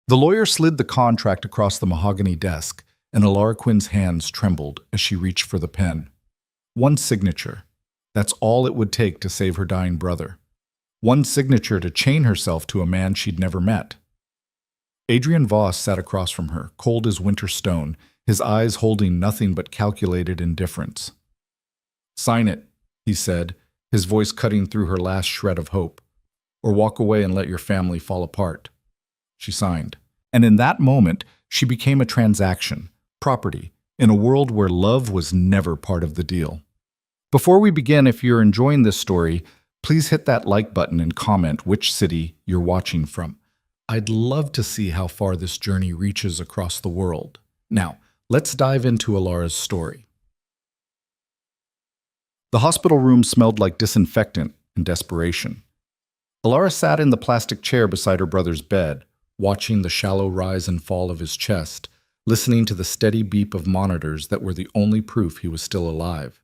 The lawyer slid the contract across the mahogany desk, and Alara Quinn's hands trembled as she reached for the pen. One signature. That's all it would take to save her dying brother. One signature to chain herself to a man she'd never met. Adrian Voss sat across from her, cold as winter stone, his eyes holding nothing but calculated indifference. "Sign it," he said, his voice cutting through her last shred of hope. "Or walk away and let your family fall apart." She signed. And in that moment, she became a transaction, property, in a world where love was never part of the deal. Before we begin, if you're enjoying this story, please hit that like button and comment which city you're watching from. I'd love to see how far this journey reaches across the world. Now, let's dive into Alara's story. The hospital room smelled like disinfectant and desperation. Alara sat in the plastic chair beside her brother's bed, watching the shallow rise and fall of his chest, listening to the steady beep of monitors that were the only proof he was still alive.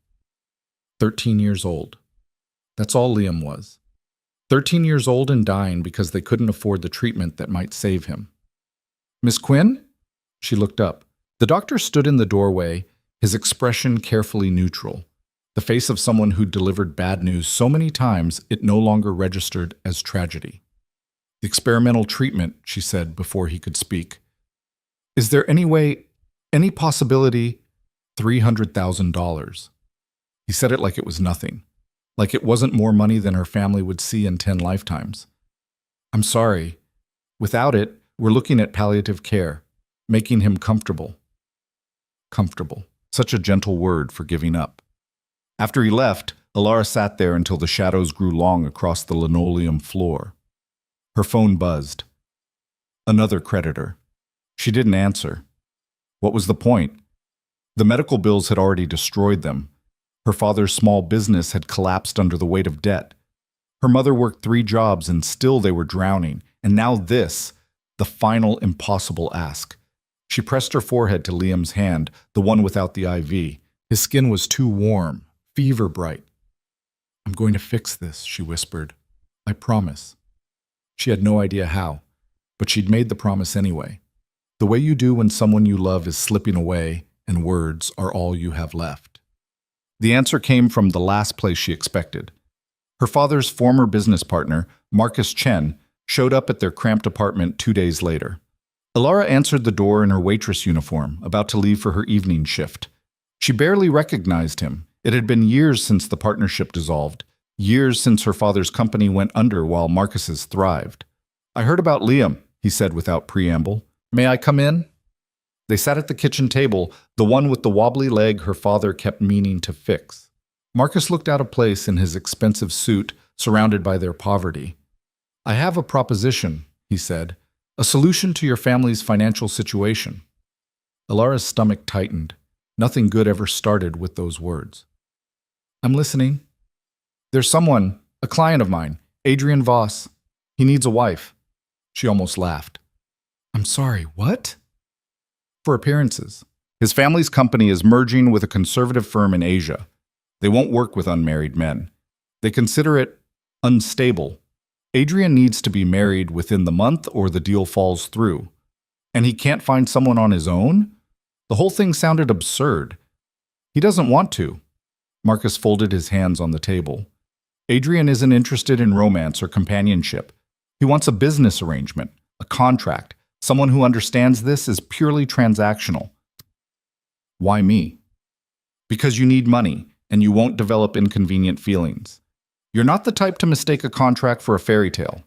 13 years old. That's all Liam was. 13 years old and dying because they couldn't afford the treatment that might save him. "Miss Quinn?" She looked up. The doctor stood in the doorway, his expression carefully neutral, the face of someone who'd delivered bad news so many times it no longer registered as tragedy. "The experimental treatment," she said before he could speak. "Is there any way, any possibility?" $300,000. He said it like it was nothing, like it wasn't more money than her family would see in 10 lifetimes. "I'm sorry. Without it, we're looking at palliative care, making him comfortable." Comfortable. Such a gentle word for giving up. After he left, Alara sat there until the shadows grew long across the linoleum floor. Her phone buzzed. Another creditor. She didn't answer. What was the point? The medical bills had already destroyed them. Her father's small business had collapsed under the weight of debt. Her mother worked 3 jobs and still they were drowning. And now this, the final impossible ask. She pressed her forehead to Liam's hand, the one without the IV. His skin was too warm, fever bright. "I'm going to fix this," she whispered. "I promise." She had no idea how, but she'd made the promise anyway. The way you do when someone you love is slipping away and words are all you have left. The answer came from the last place she expected. Her father's former business partner, Marcus Chen, showed up at their cramped apartment 2 days later. Alara answered the door in her waitress uniform, about to leave for her evening shift. She barely recognized him. It had been years since the partnership dissolved, years since her father's company went under while Marcus's thrived. "I heard about Liam," he said without preamble. "May I come in?" They sat at the kitchen table, the one with the wobbly leg her father kept meaning to fix. Marcus looked out of place in his expensive suit, surrounded by their poverty. "I have a proposition," he said, "a solution to your family's financial situation." Alara's stomach tightened. Nothing good ever started with those words. "I'm listening." "There's someone, a client of mine, Adrian Voss. He needs a wife." She almost laughed. "I'm sorry, what?" "For appearances. His family's company is merging with a conservative firm in Asia. They won't work with unmarried men. They consider it unstable. Adrian needs to be married within the month or the deal falls through. And he can't find someone on his own? The whole thing sounded absurd. He doesn't want to." Marcus folded his hands on the table. "Adrian isn't interested in romance or companionship. He wants a business arrangement, a contract. Someone who understands this is purely transactional." "Why me?" "Because you need money, and you won't develop inconvenient feelings. You're not the type to mistake a contract for a fairy tale."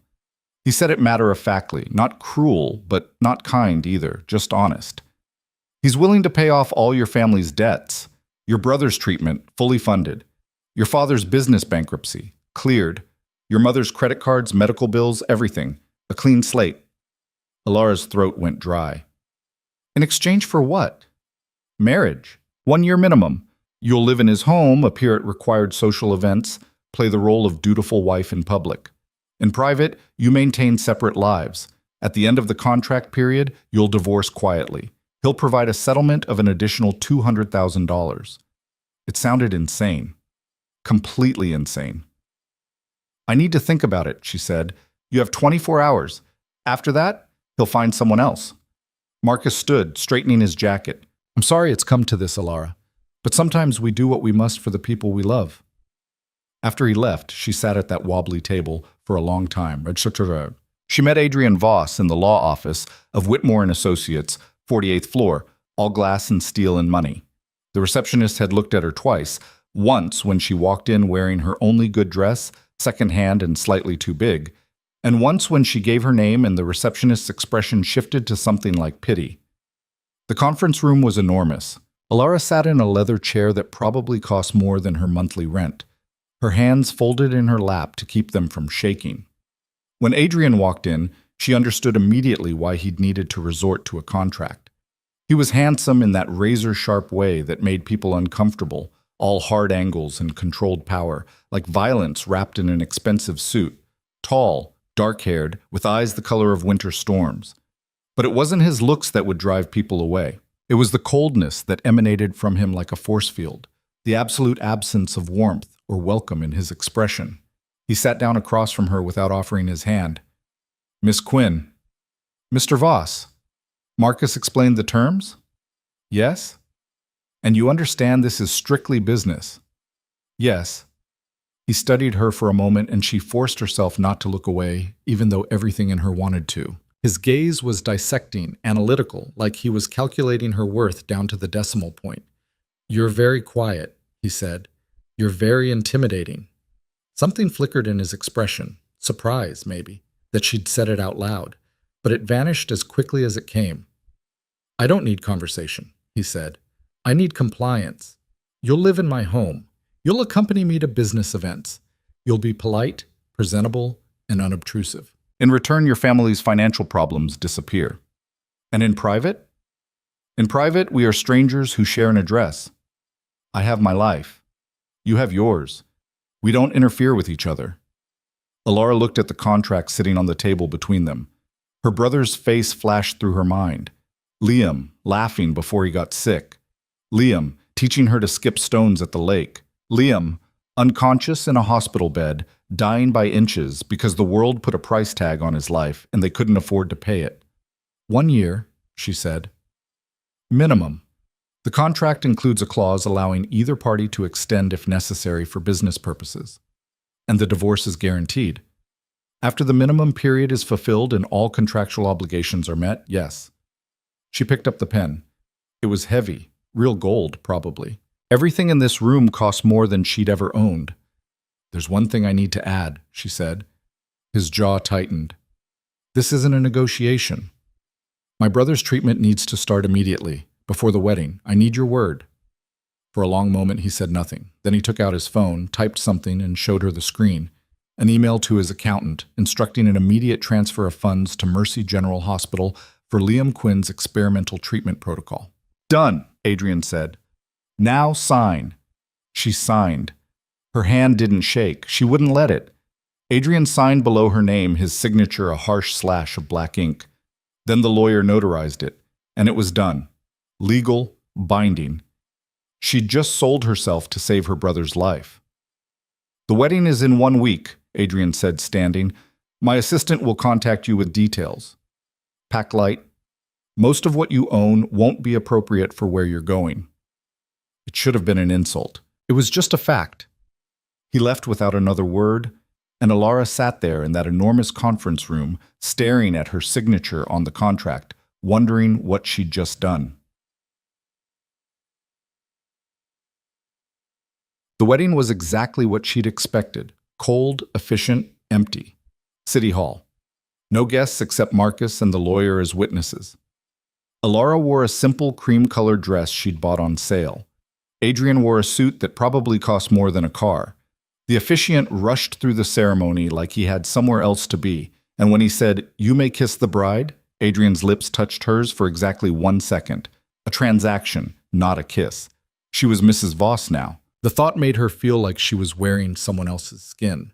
He said it matter-of-factly, not cruel, but not kind either, just honest. "He's willing to pay off all your family's debts. Your brother's treatment, fully funded. Your father's business bankruptcy, cleared. Your mother's credit cards, medical bills, everything. A clean slate." Alara's throat went dry. "In exchange for what?" "Marriage. 1 year minimum. You'll live in his home, appear at required social events, play the role of dutiful wife in public. In private, you maintain separate lives. At the end of the contract period, you'll divorce quietly. He'll provide a settlement of an additional $200,000. It sounded insane. Completely insane. "I need to think about it," she said. "You have 24 hours. After that, He'll find someone else. Marcus stood, straightening his jacket. I'm sorry it's come to this, Alara, but sometimes we do what we must for the people we love. After he left, she sat at that wobbly table for a long time. She met Adrian Voss in the law office of Whitmore and Associates, 48th floor, all glass and steel and money. The receptionist had looked at her twice, once when she walked in wearing her only good dress, second-hand and slightly too big, and once when she gave her name and the receptionist's expression shifted to something like pity. The conference room was enormous. Alara sat in a leather chair that probably cost more than her monthly rent, her hands folded in her lap to keep them from shaking. When Adrian walked in, she understood immediately why he'd needed to resort to a contract. He was handsome in that razor-sharp way that made people uncomfortable, all hard angles and controlled power, like violence wrapped in an expensive suit. Tall, dark-haired, with eyes the color of winter storms. But it wasn't his looks that would drive people away. It was the coldness that emanated from him like a force field, the absolute absence of warmth or welcome in his expression. He sat down across from her without offering his hand. Miss Quinn. Mr. Voss. Marcus explained the terms? Yes? And you understand this is strictly business? Yes. He studied her for a moment and she forced herself not to look away, even though everything in her wanted to. His gaze was dissecting, analytical, like he was calculating her worth down to the decimal point. You're very quiet, he said. You're very intimidating. Something flickered in his expression, surprise, maybe, that she'd said it out loud, but it vanished as quickly as it came. I don't need conversation, he said. I need compliance. You'll live in my home. You'll accompany me to business events. You'll be polite, presentable, and unobtrusive. In return, your family's financial problems disappear. And in private? In private, we are strangers who share an address. I have my life. You have yours. We don't interfere with each other. Alara looked at the contract sitting on the table between them. Her brother's face flashed through her mind. Liam, laughing before he got sick. Liam, teaching her to skip stones at the lake. Liam, unconscious in a hospital bed, dying by inches because the world put a price tag on his life and they couldn't afford to pay it. 1 year, she said. Minimum. The contract includes a clause allowing either party to extend if necessary for business purposes. And the divorce is guaranteed. After the minimum period is fulfilled and all contractual obligations are met, yes. She picked up the pen. It was heavy, real gold, probably. Everything in this room cost more than she'd ever owned. There's one thing I need to add, she said. His jaw tightened. This isn't a negotiation. My brother's treatment needs to start immediately, before the wedding. I need your word. For a long moment, he said nothing. Then he took out his phone, typed something, and showed her the screen. An email to his accountant, instructing an immediate transfer of funds to Mercy General Hospital for Liam Quinn's experimental treatment protocol. Done, Adrian said. Now sign. She signed. Her hand didn't shake. She wouldn't let it. Adrian signed below her name, his signature a harsh slash of black ink. Then the lawyer notarized it, and it was done. Legal, binding. She'd just sold herself to save her brother's life. The wedding is in 1 week, Adrian said, standing. My assistant will contact you with details. Pack light. Most of what you own won't be appropriate for where you're going. It should have been an insult. It was just a fact. He left without another word, and Alara sat there in that enormous conference room, staring at her signature on the contract, wondering what she'd just done. The wedding was exactly what she'd expected. Cold, efficient, empty. City Hall. No guests except Marcus and the lawyer as witnesses. Alara wore a simple cream-colored dress she'd bought on sale. Adrian wore a suit that probably cost more than a car. The officiant rushed through the ceremony like he had somewhere else to be, and when he said, "You may kiss the bride," Adrian's lips touched hers for exactly 1 second. A transaction, not a kiss. She was Mrs. Voss now. The thought made her feel like she was wearing someone else's skin.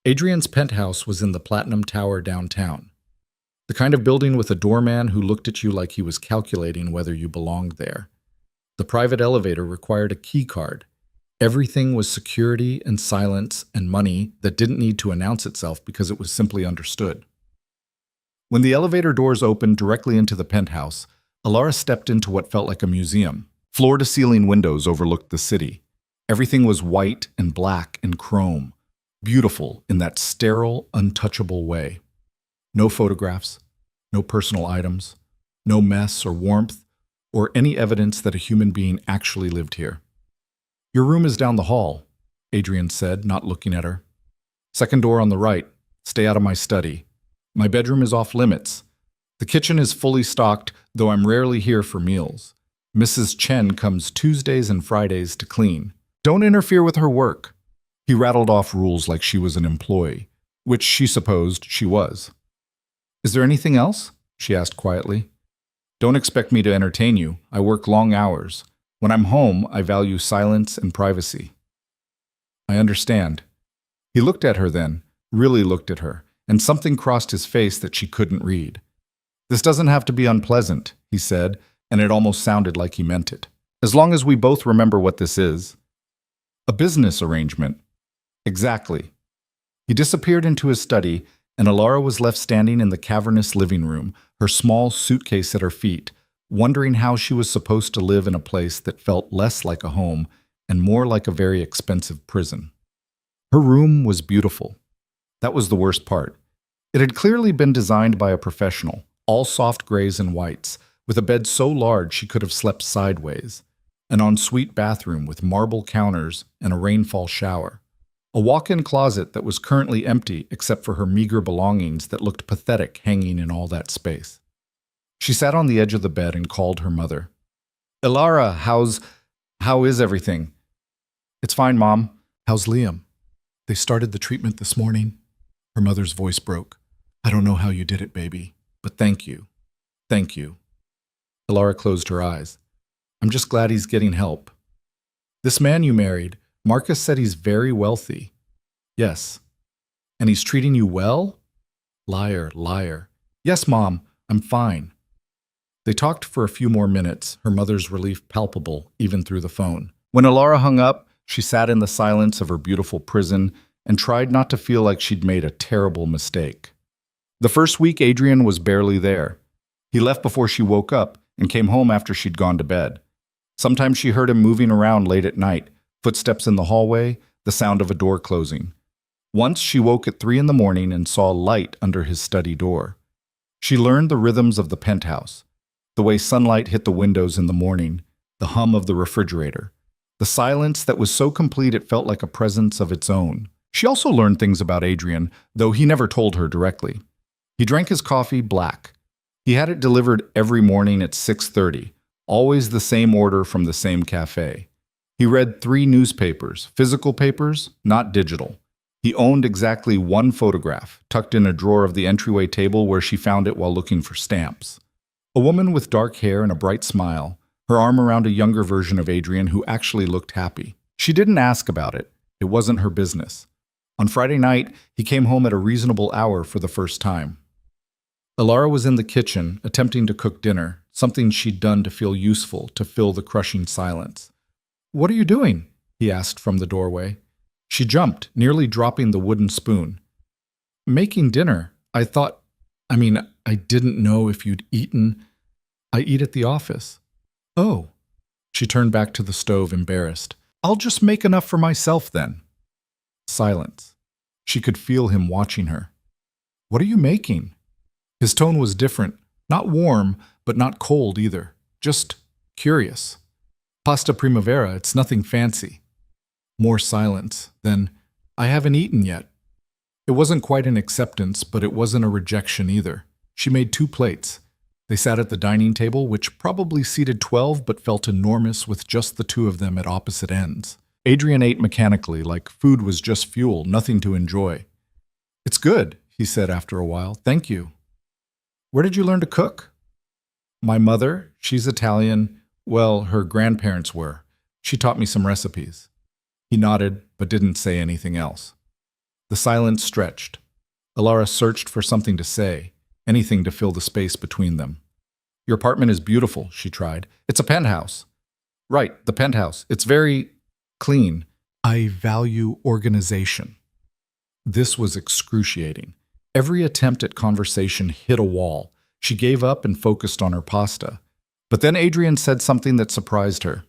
Adrian's penthouse was in the Platinum Tower downtown. The kind of building with a doorman who looked at you like he was calculating whether you belonged there. The private elevator required a key card. Everything was security and silence and money that didn't need to announce itself because it was simply understood. When the elevator doors opened directly into the penthouse, Alara stepped into what felt like a museum. Floor-to-ceiling windows overlooked the city. Everything was white and black and chrome, beautiful in that sterile, untouchable way. No photographs, no personal items, no mess or warmth, or any evidence that a human being actually lived here. "Your room is down the hall," Adrian said, not looking at her. "Second door on the right. Stay out of my study. My bedroom is off limits. The kitchen is fully stocked, though I'm rarely here for meals. Mrs. Chen comes Tuesdays and Fridays to clean. Don't interfere with her work." He rattled off rules like she was an employee, which she supposed she was. "Is there anything else?" she asked quietly. "Don't expect me to entertain you. I work long hours. When I'm home, I value silence and privacy." "I understand." He looked at her then, really looked at her, and something crossed his face that she couldn't read. "This doesn't have to be unpleasant," he said, and it almost sounded like he meant it. "As long as we both remember what this is." "A business arrangement." "Exactly." He disappeared into his study, and Alara was left standing in the cavernous living room, her small suitcase at her feet, wondering how she was supposed to live in a place that felt less like a home and more like a very expensive prison. Her room was beautiful. That was the worst part. It had clearly been designed by a professional, all soft grays and whites, with a bed so large she could have slept sideways, an ensuite bathroom with marble counters and a rainfall shower, a walk-in closet that was currently empty except for her meager belongings that looked pathetic hanging in all that space. She sat on the edge of the bed and called her mother. "Ilara, how is everything?" "It's fine, Mom." "How's Liam?" "They started the treatment this morning." Her mother's voice broke. "I don't know how you did it, baby, but thank you. Thank you." Ilara closed her eyes. "I'm just glad he's getting help." "This man you married, Marcus said he's very wealthy." "Yes." "And he's treating you well?" "Liar, liar." "Yes, Mom, I'm fine." They talked for a few more minutes, her mother's relief palpable even through the phone. When Alara hung up, she sat in the silence of her beautiful prison and tried not to feel like she'd made a terrible mistake. The first week, Adrian was barely there. He left before she woke up and came home after she'd gone to bed. Sometimes she heard him moving around late at night, footsteps in the hallway, the sound of a door closing. Once she woke at 3 in the morning and saw light under his study door. She learned the rhythms of the penthouse, the way sunlight hit the windows in the morning, the hum of the refrigerator, the silence that was so complete it felt like a presence of its own. She also learned things about Adrian, though he never told her directly. He drank his coffee black. He had it delivered every morning at 6:30, always the same order from the same cafe. He read 3 newspapers, physical papers, not digital. He owned exactly 1 photograph, tucked in a drawer of the entryway table where she found it while looking for stamps. A woman with dark hair and a bright smile, her arm around a younger version of Adrian who actually looked happy. She didn't ask about it. It wasn't her business. On Friday night, he came home at a reasonable hour for the first time. Alara was in the kitchen, attempting to cook dinner, something she'd done to feel useful, to fill the crushing silence. "What are you doing?" he asked from the doorway. She jumped, nearly dropping the wooden spoon. "Making dinner. I didn't know if you'd eaten. I eat at the office." "Oh." She turned back to the stove, embarrassed. "I'll just make enough for myself then." Silence. She could feel him watching her. "What are you making?" His tone was different, not warm, but not cold either, just curious. "Pasta primavera, it's nothing fancy." More silence. Then, "I haven't eaten yet." It wasn't quite an acceptance, but it wasn't a rejection either. She made 2 plates. They sat at the dining table, which probably seated 12 but felt enormous with just the 2 of them at opposite ends. Adrian ate mechanically, like food was just fuel, nothing to enjoy. "It's good," he said after a while. "Thank you." "Where did you learn to cook?" "My mother, she's Italian. Well, her grandparents were. She taught me some recipes." He nodded, but didn't say anything else. The silence stretched. Alara searched for something to say, anything to fill the space between them. "Your apartment is beautiful," she tried. "It's a penthouse." "Right, the penthouse. It's very clean." "I value organization." This was excruciating. Every attempt at conversation hit a wall. She gave up and focused on her pasta. But then Adrian said something that surprised her.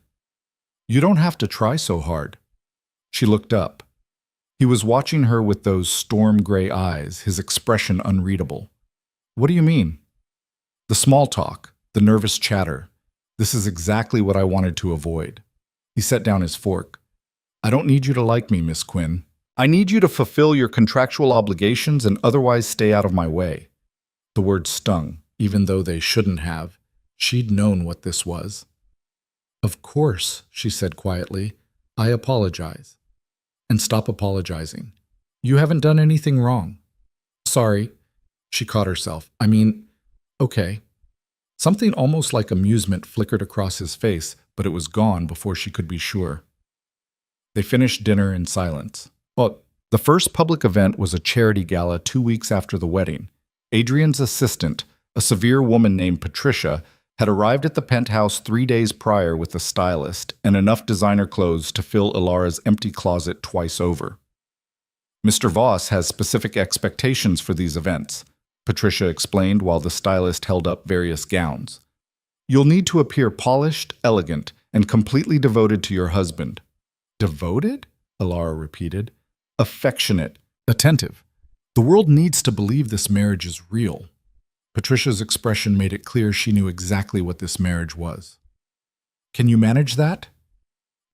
"You don't have to try so hard." She looked up. He was watching her with those storm-gray eyes, his expression unreadable. "What do you mean?" "The small talk, the nervous chatter. This is exactly what I wanted to avoid." He set down his fork. "I don't need you to like me, Miss Quinn. I need you to fulfill your contractual obligations and otherwise stay out of my way." The words stung, even though they shouldn't have. She'd known what this was. "Of course," she said quietly. "I apologize." "And stop apologizing. You haven't done anything wrong." "Sorry." She caught herself. Okay. Something almost like amusement flickered across his face, but it was gone before she could be sure. They finished dinner in silence. Well, the first public event was a charity gala 2 weeks after the wedding. Adrian's assistant, a severe woman named Patricia, had arrived at the penthouse 3 days prior with a stylist and enough designer clothes to fill Ilara's empty closet twice over. "Mr. Voss has specific expectations for these events," Patricia explained while the stylist held up various gowns. "You'll need to appear polished, elegant, and completely devoted to your husband." "Devoted?" Ilara repeated. "Affectionate, attentive. The world needs to believe this marriage is real." Patricia's expression made it clear she knew exactly what this marriage was. "Can you manage that?"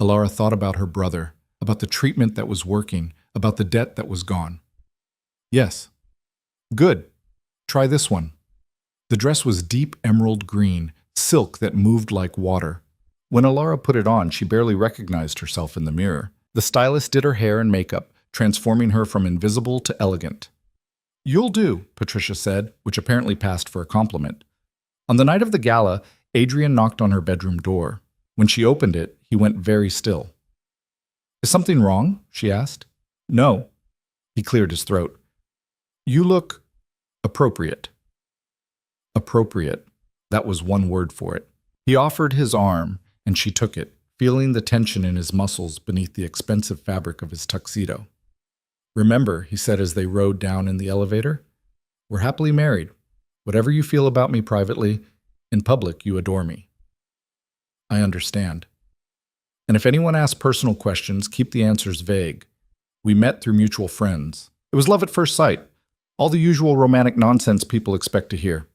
Ilara thought about her brother, about the treatment that was working, about the debt that was gone. "Yes." "Good. Try this one." The dress was deep emerald green, silk that moved like water. When Ilara put it on, she barely recognized herself in the mirror. The stylist did her hair and makeup, transforming her from invisible to elegant. "You'll do," Patricia said, which apparently passed for a compliment. On the night of the gala, Adrian knocked on her bedroom door. When she opened it, he went very still. "Is something wrong?" she asked. "No." He cleared his throat. "You look appropriate." Appropriate. That was one word for it. He offered his arm, and she took it, feeling the tension in his muscles beneath the expensive fabric of his tuxedo. "Remember," he said as they rode down in the elevator, "we're happily married. Whatever you feel about me privately, in public you adore me." "I understand. And if anyone asks personal questions, keep the answers vague. We met through mutual friends. It was love at first sight. All the usual romantic nonsense people expect to hear."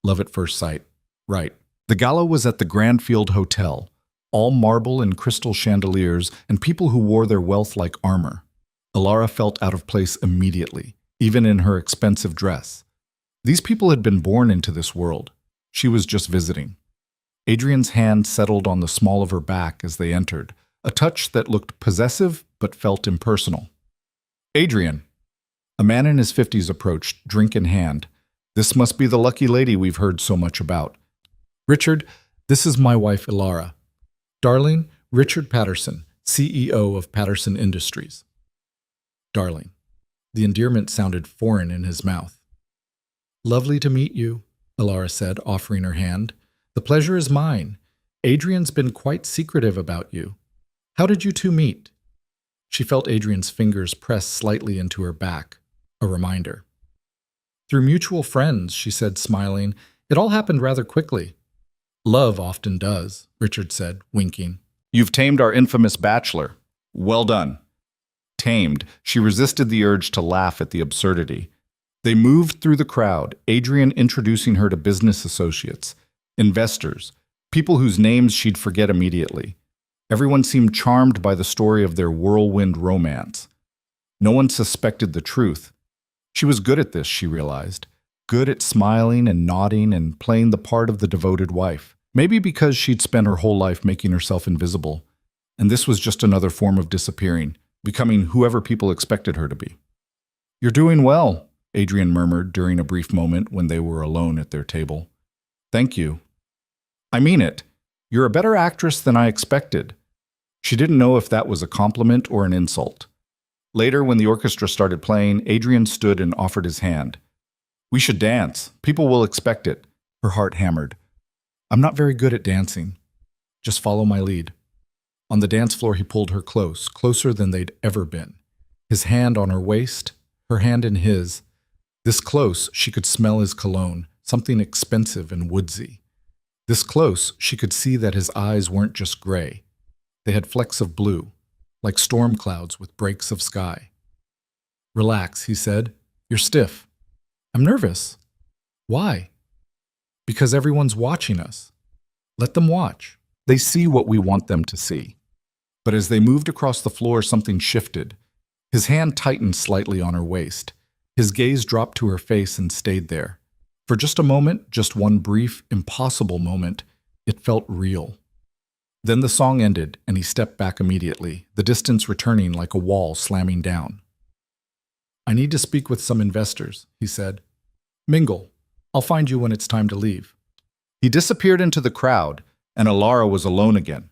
Love at first sight. Right. The gala was at the Grandfield Hotel, all marble and crystal chandeliers and people who wore their wealth like armor. Ilara felt out of place immediately, even in her expensive dress. These people had been born into this world. She was just visiting. Adrian's hand settled on the small of her back as they entered, a touch that looked possessive but felt impersonal. "Adrian." A man in his 50s approached, drink in hand. "This must be the lucky lady we've heard so much about." "Richard, this is my wife Ilara. Darling, Richard Patterson, CEO of Patterson Industries." Darling. The endearment sounded foreign in his mouth. "Lovely to meet you," Ilara said, offering her hand. "The pleasure is mine. Adrian's been quite secretive about you. How did you two meet?" She felt Adrian's fingers press slightly into her back, a reminder. "Through mutual friends," she said, smiling. "It all happened rather quickly." "Love often does," Richard said, winking. "You've tamed our infamous bachelor. Well done." Tamed, she resisted the urge to laugh at the absurdity. They moved through the crowd, Adrian introducing her to business associates, investors, people whose names she'd forget immediately. Everyone seemed charmed by the story of their whirlwind romance. No one suspected the truth. She was good at this, she realized. Good at smiling and nodding and playing the part of the devoted wife. Maybe because she'd spent her whole life making herself invisible. And this was just another form of disappearing, becoming whoever people expected her to be. "You're doing well," Adrian murmured during a brief moment when they were alone at their table. "Thank you." "I mean it. You're a better actress than I expected." She didn't know if that was a compliment or an insult. Later, when the orchestra started playing, Adrian stood and offered his hand. "We should dance. People will expect it." Her heart hammered. "I'm not very good at dancing. Just follow my lead." On the dance floor, he pulled her close, closer than they'd ever been. His hand on her waist, her hand in his. This close, she could smell his cologne, something expensive and woodsy. This close, she could see that his eyes weren't just gray. They had flecks of blue, like storm clouds with breaks of sky. "Relax," he said. "You're stiff." "I'm nervous." "Why?" "Because everyone's watching us." "Let them watch. They see what we want them to see." But as they moved across the floor, something shifted. His hand tightened slightly on her waist. His gaze dropped to her face and stayed there. For just a moment, just one brief, impossible moment, it felt real. Then the song ended, and he stepped back immediately, the distance returning like a wall slamming down. "I need to speak with some investors," he said. "Mingle. I'll find you when it's time to leave." He disappeared into the crowd, and Alara was alone again.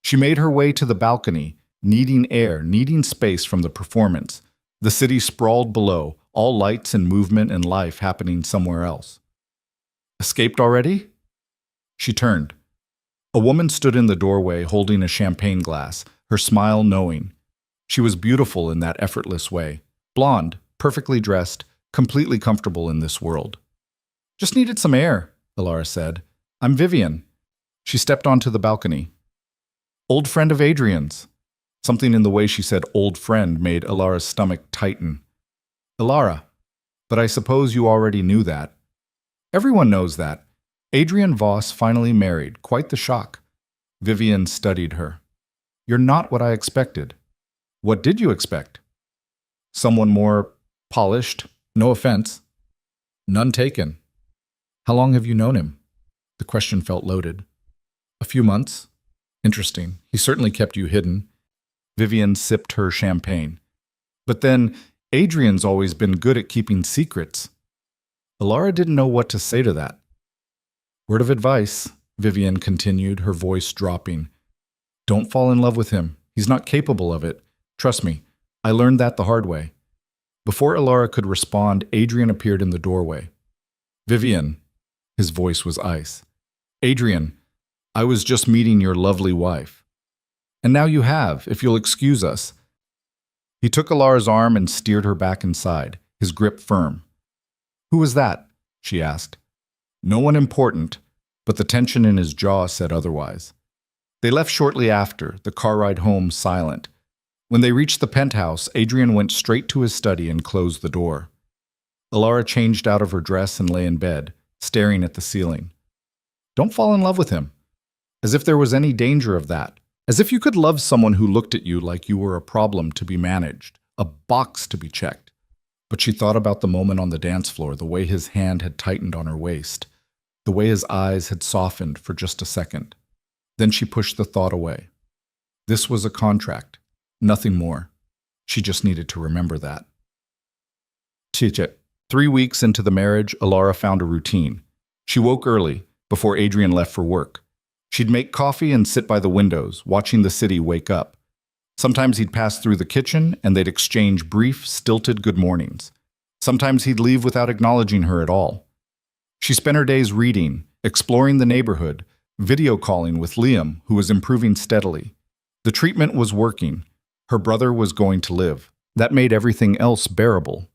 She made her way to the balcony, needing air, needing space from the performance. The city sprawled below, all lights and movement and life happening somewhere else. "Escaped already?" She turned. A woman stood in the doorway holding a champagne glass, her smile knowing. She was beautiful in that effortless way, blonde, perfectly dressed, completely comfortable in this world. "Just needed some air," Alara said. "I'm Vivian." She stepped onto the balcony. "Old friend of Adrian's." Something in the way she said "old friend" made Alara's stomach tighten. "Alara, but I suppose you already knew that." "Everyone knows that. Adrian Voss finally married. Quite the shock." Vivian studied her. "You're not what I expected." "What did you expect?" "Someone more polished. No offense." "None taken." "How long have you known him?" The question felt loaded. "A few months." "Interesting. He certainly kept you hidden." Vivian sipped her champagne. "But then, Adrian's always been good at keeping secrets." Alara didn't know what to say to that. "Word of advice," Vivian continued, her voice dropping. "Don't fall in love with him. He's not capable of it. Trust me, I learned that the hard way." Before Alara could respond, Adrian appeared in the doorway. "Vivian," his voice was ice. "Adrian, I was just meeting your lovely wife." "And now you have, if you'll excuse us." He took Alara's arm and steered her back inside, his grip firm. "Who was that?" she asked. No one important, but the tension in his jaw said otherwise. They left shortly after, the car ride home silent. When they reached the penthouse, Adrian went straight to his study and closed the door. Alara changed out of her dress and lay in bed, staring at the ceiling. Don't fall in love with him. As if there was any danger of that. As if you could love someone who looked at you like you were a problem to be managed, a box to be checked. But she thought about the moment on the dance floor, the way his hand had tightened on her waist, the way his eyes had softened for just a second. Then she pushed the thought away. This was a contract, nothing more. She just needed to remember that. Chichet. 3 weeks into the marriage, Alara found a routine. She woke early, before Adrian left for work. She'd make coffee and sit by the windows, watching the city wake up. Sometimes he'd pass through the kitchen, and they'd exchange brief, stilted good mornings. Sometimes he'd leave without acknowledging her at all. She spent her days reading, exploring the neighborhood, video calling with Liam, who was improving steadily. The treatment was working. Her brother was going to live. That made everything else bearable.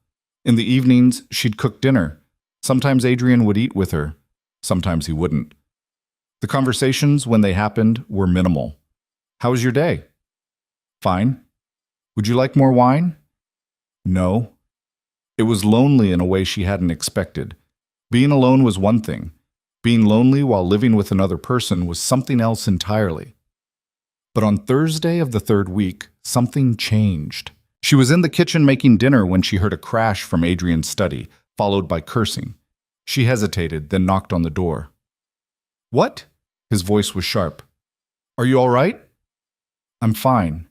In the evenings, she'd cook dinner. Sometimes Adrian would eat with her. Sometimes he wouldn't. The conversations, when they happened, were minimal. How was your day? Fine. Would you like more wine? No. It was lonely in a way she hadn't expected. Being alone was one thing. Being lonely while living with another person was something else entirely. But on Thursday of the 3rd week, something changed. She was in the kitchen making dinner when she heard a crash from Adrian's study, followed by cursing. She hesitated, then knocked on the door. What? His voice was sharp. Are you all right? I'm fine.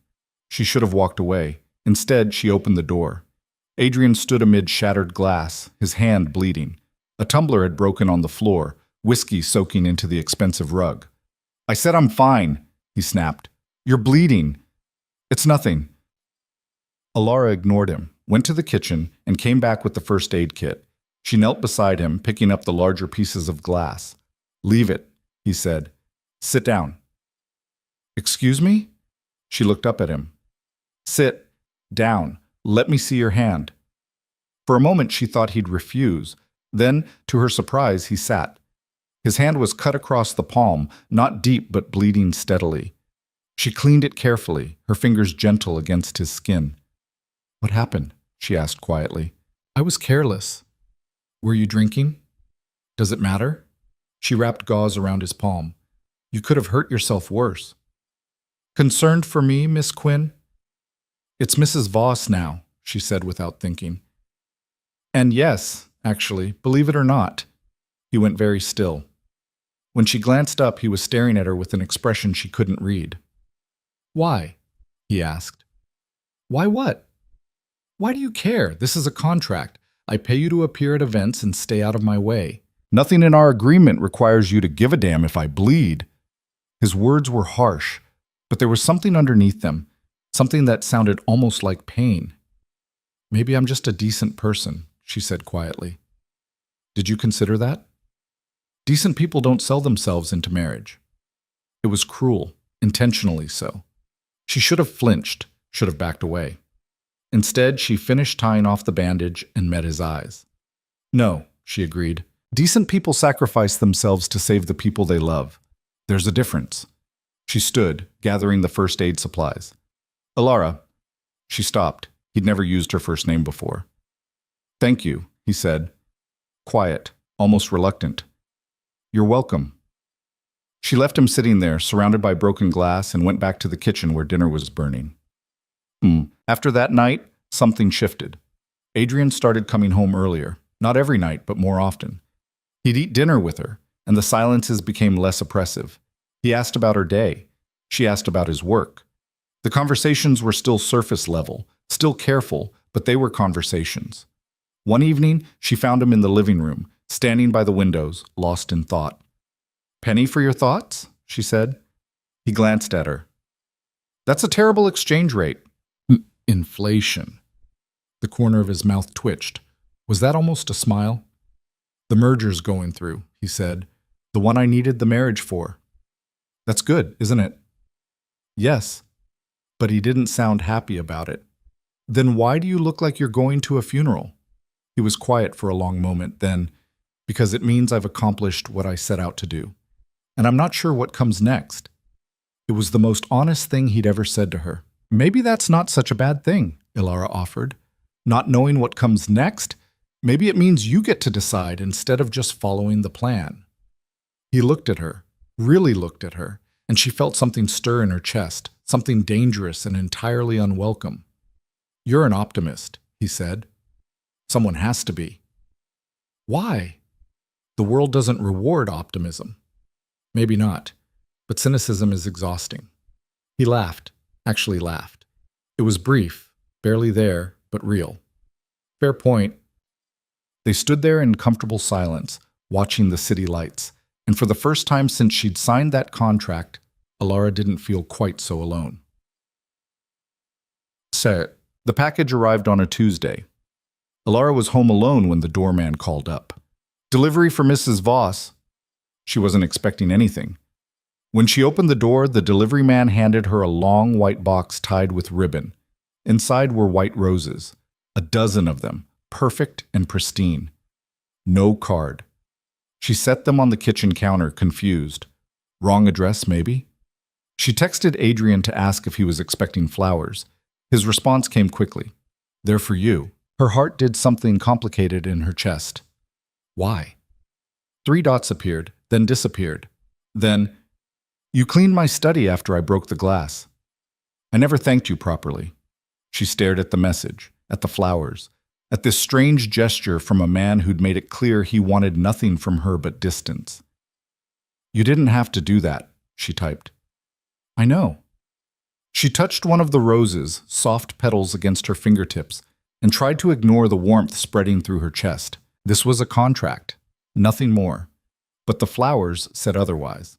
She should have walked away. Instead, she opened the door. Adrian stood amid shattered glass, his hand bleeding. A tumbler had broken on the floor, whiskey soaking into the expensive rug. I said I'm fine, he snapped. You're bleeding. It's nothing. Alara ignored him, went to the kitchen, and came back with the first aid kit. She knelt beside him, picking up the larger pieces of glass. Leave it, he said. Sit down. Excuse me? She looked up at him. Sit down. Let me see your hand. For a moment, she thought he'd refuse. Then, to her surprise, he sat. His hand was cut across the palm, not deep but bleeding steadily. She cleaned it carefully, her fingers gentle against his skin. "What happened?" she asked quietly. "I was careless." "Were you drinking?" "Does it matter?" She wrapped gauze around his palm. "You could have hurt yourself worse." "Concerned for me, Miss Quinn?" "It's Mrs. Voss now," she said without thinking. "And yes, actually, believe it or not." He went very still. When she glanced up, he was staring at her with an expression she couldn't read. "Why?" he asked. "Why what?" "Why do you care? This is a contract. I pay you to appear at events and stay out of my way. Nothing in our agreement requires you to give a damn if I bleed." His words were harsh, but there was something underneath them, something that sounded almost like pain. "Maybe I'm just a decent person," she said quietly. "Did you consider that?" "Decent people don't sell themselves into marriage." It was cruel, intentionally so. She should have flinched, should have backed away. Instead, she finished tying off the bandage and met his eyes. "No," she agreed. "Decent people sacrifice themselves to save the people they love. There's a difference." She stood, gathering the first aid supplies. "Alara." She stopped. He'd never used her first name before. "Thank you," he said. Quiet, almost reluctant. "You're welcome." She left him sitting there, surrounded by broken glass, and went back to the kitchen where dinner was burning. After that night, something shifted. Adrian started coming home earlier, not every night, but more often. He'd eat dinner with her, and the silences became less oppressive. He asked about her day. She asked about his work. The conversations were still surface level, still careful, but they were conversations. One evening, she found him in the living room, standing by the windows, lost in thought. "Penny for your thoughts?" she said. He glanced at her. "That's a terrible exchange rate." "Inflation." The corner of his mouth twitched. Was that almost a smile? "The merger's going through," he said. "The one I needed the marriage for." "That's good, isn't it?" "Yes." But he didn't sound happy about it. "Then why do you look like you're going to a funeral?" He was quiet for a long moment, then, "Because it means I've accomplished what I set out to do. And I'm not sure what comes next." It was the most honest thing he'd ever said to her. "Maybe that's not such a bad thing," Ilara offered. "Not knowing what comes next? Maybe it means you get to decide instead of just following the plan." He looked at her, really looked at her, and she felt something stir in her chest, something dangerous and entirely unwelcome. "You're an optimist," he said. "Someone has to be." "Why?" "The world doesn't reward optimism." "Maybe not, but cynicism is exhausting." He laughed, actually laughed. It was brief, barely there, but real. "Fair point." They stood there in comfortable silence, watching the city lights, and for the first time since she'd signed that contract, Alara didn't feel quite so alone. So, the package arrived on a Tuesday. Alara was home alone when the doorman called up. "Delivery for Mrs. Voss." She wasn't expecting anything. When she opened the door, the delivery man handed her a long white box tied with ribbon. Inside were white roses, a dozen of them, perfect and pristine. No card. She set them on the kitchen counter, confused. Wrong address, maybe? She texted Adrian to ask if he was expecting flowers. His response came quickly. "They're for you." Her heart did something complicated in her chest. Why? 3 dots appeared, then disappeared. Then, "You cleaned my study after I broke the glass. I never thanked you properly." She stared at the message, at the flowers, at this strange gesture from a man who'd made it clear he wanted nothing from her but distance. "You didn't have to do that," she typed. "I know." She touched one of the roses, soft petals against her fingertips, and tried to ignore the warmth spreading through her chest. This was a contract, nothing more. But the flowers said otherwise.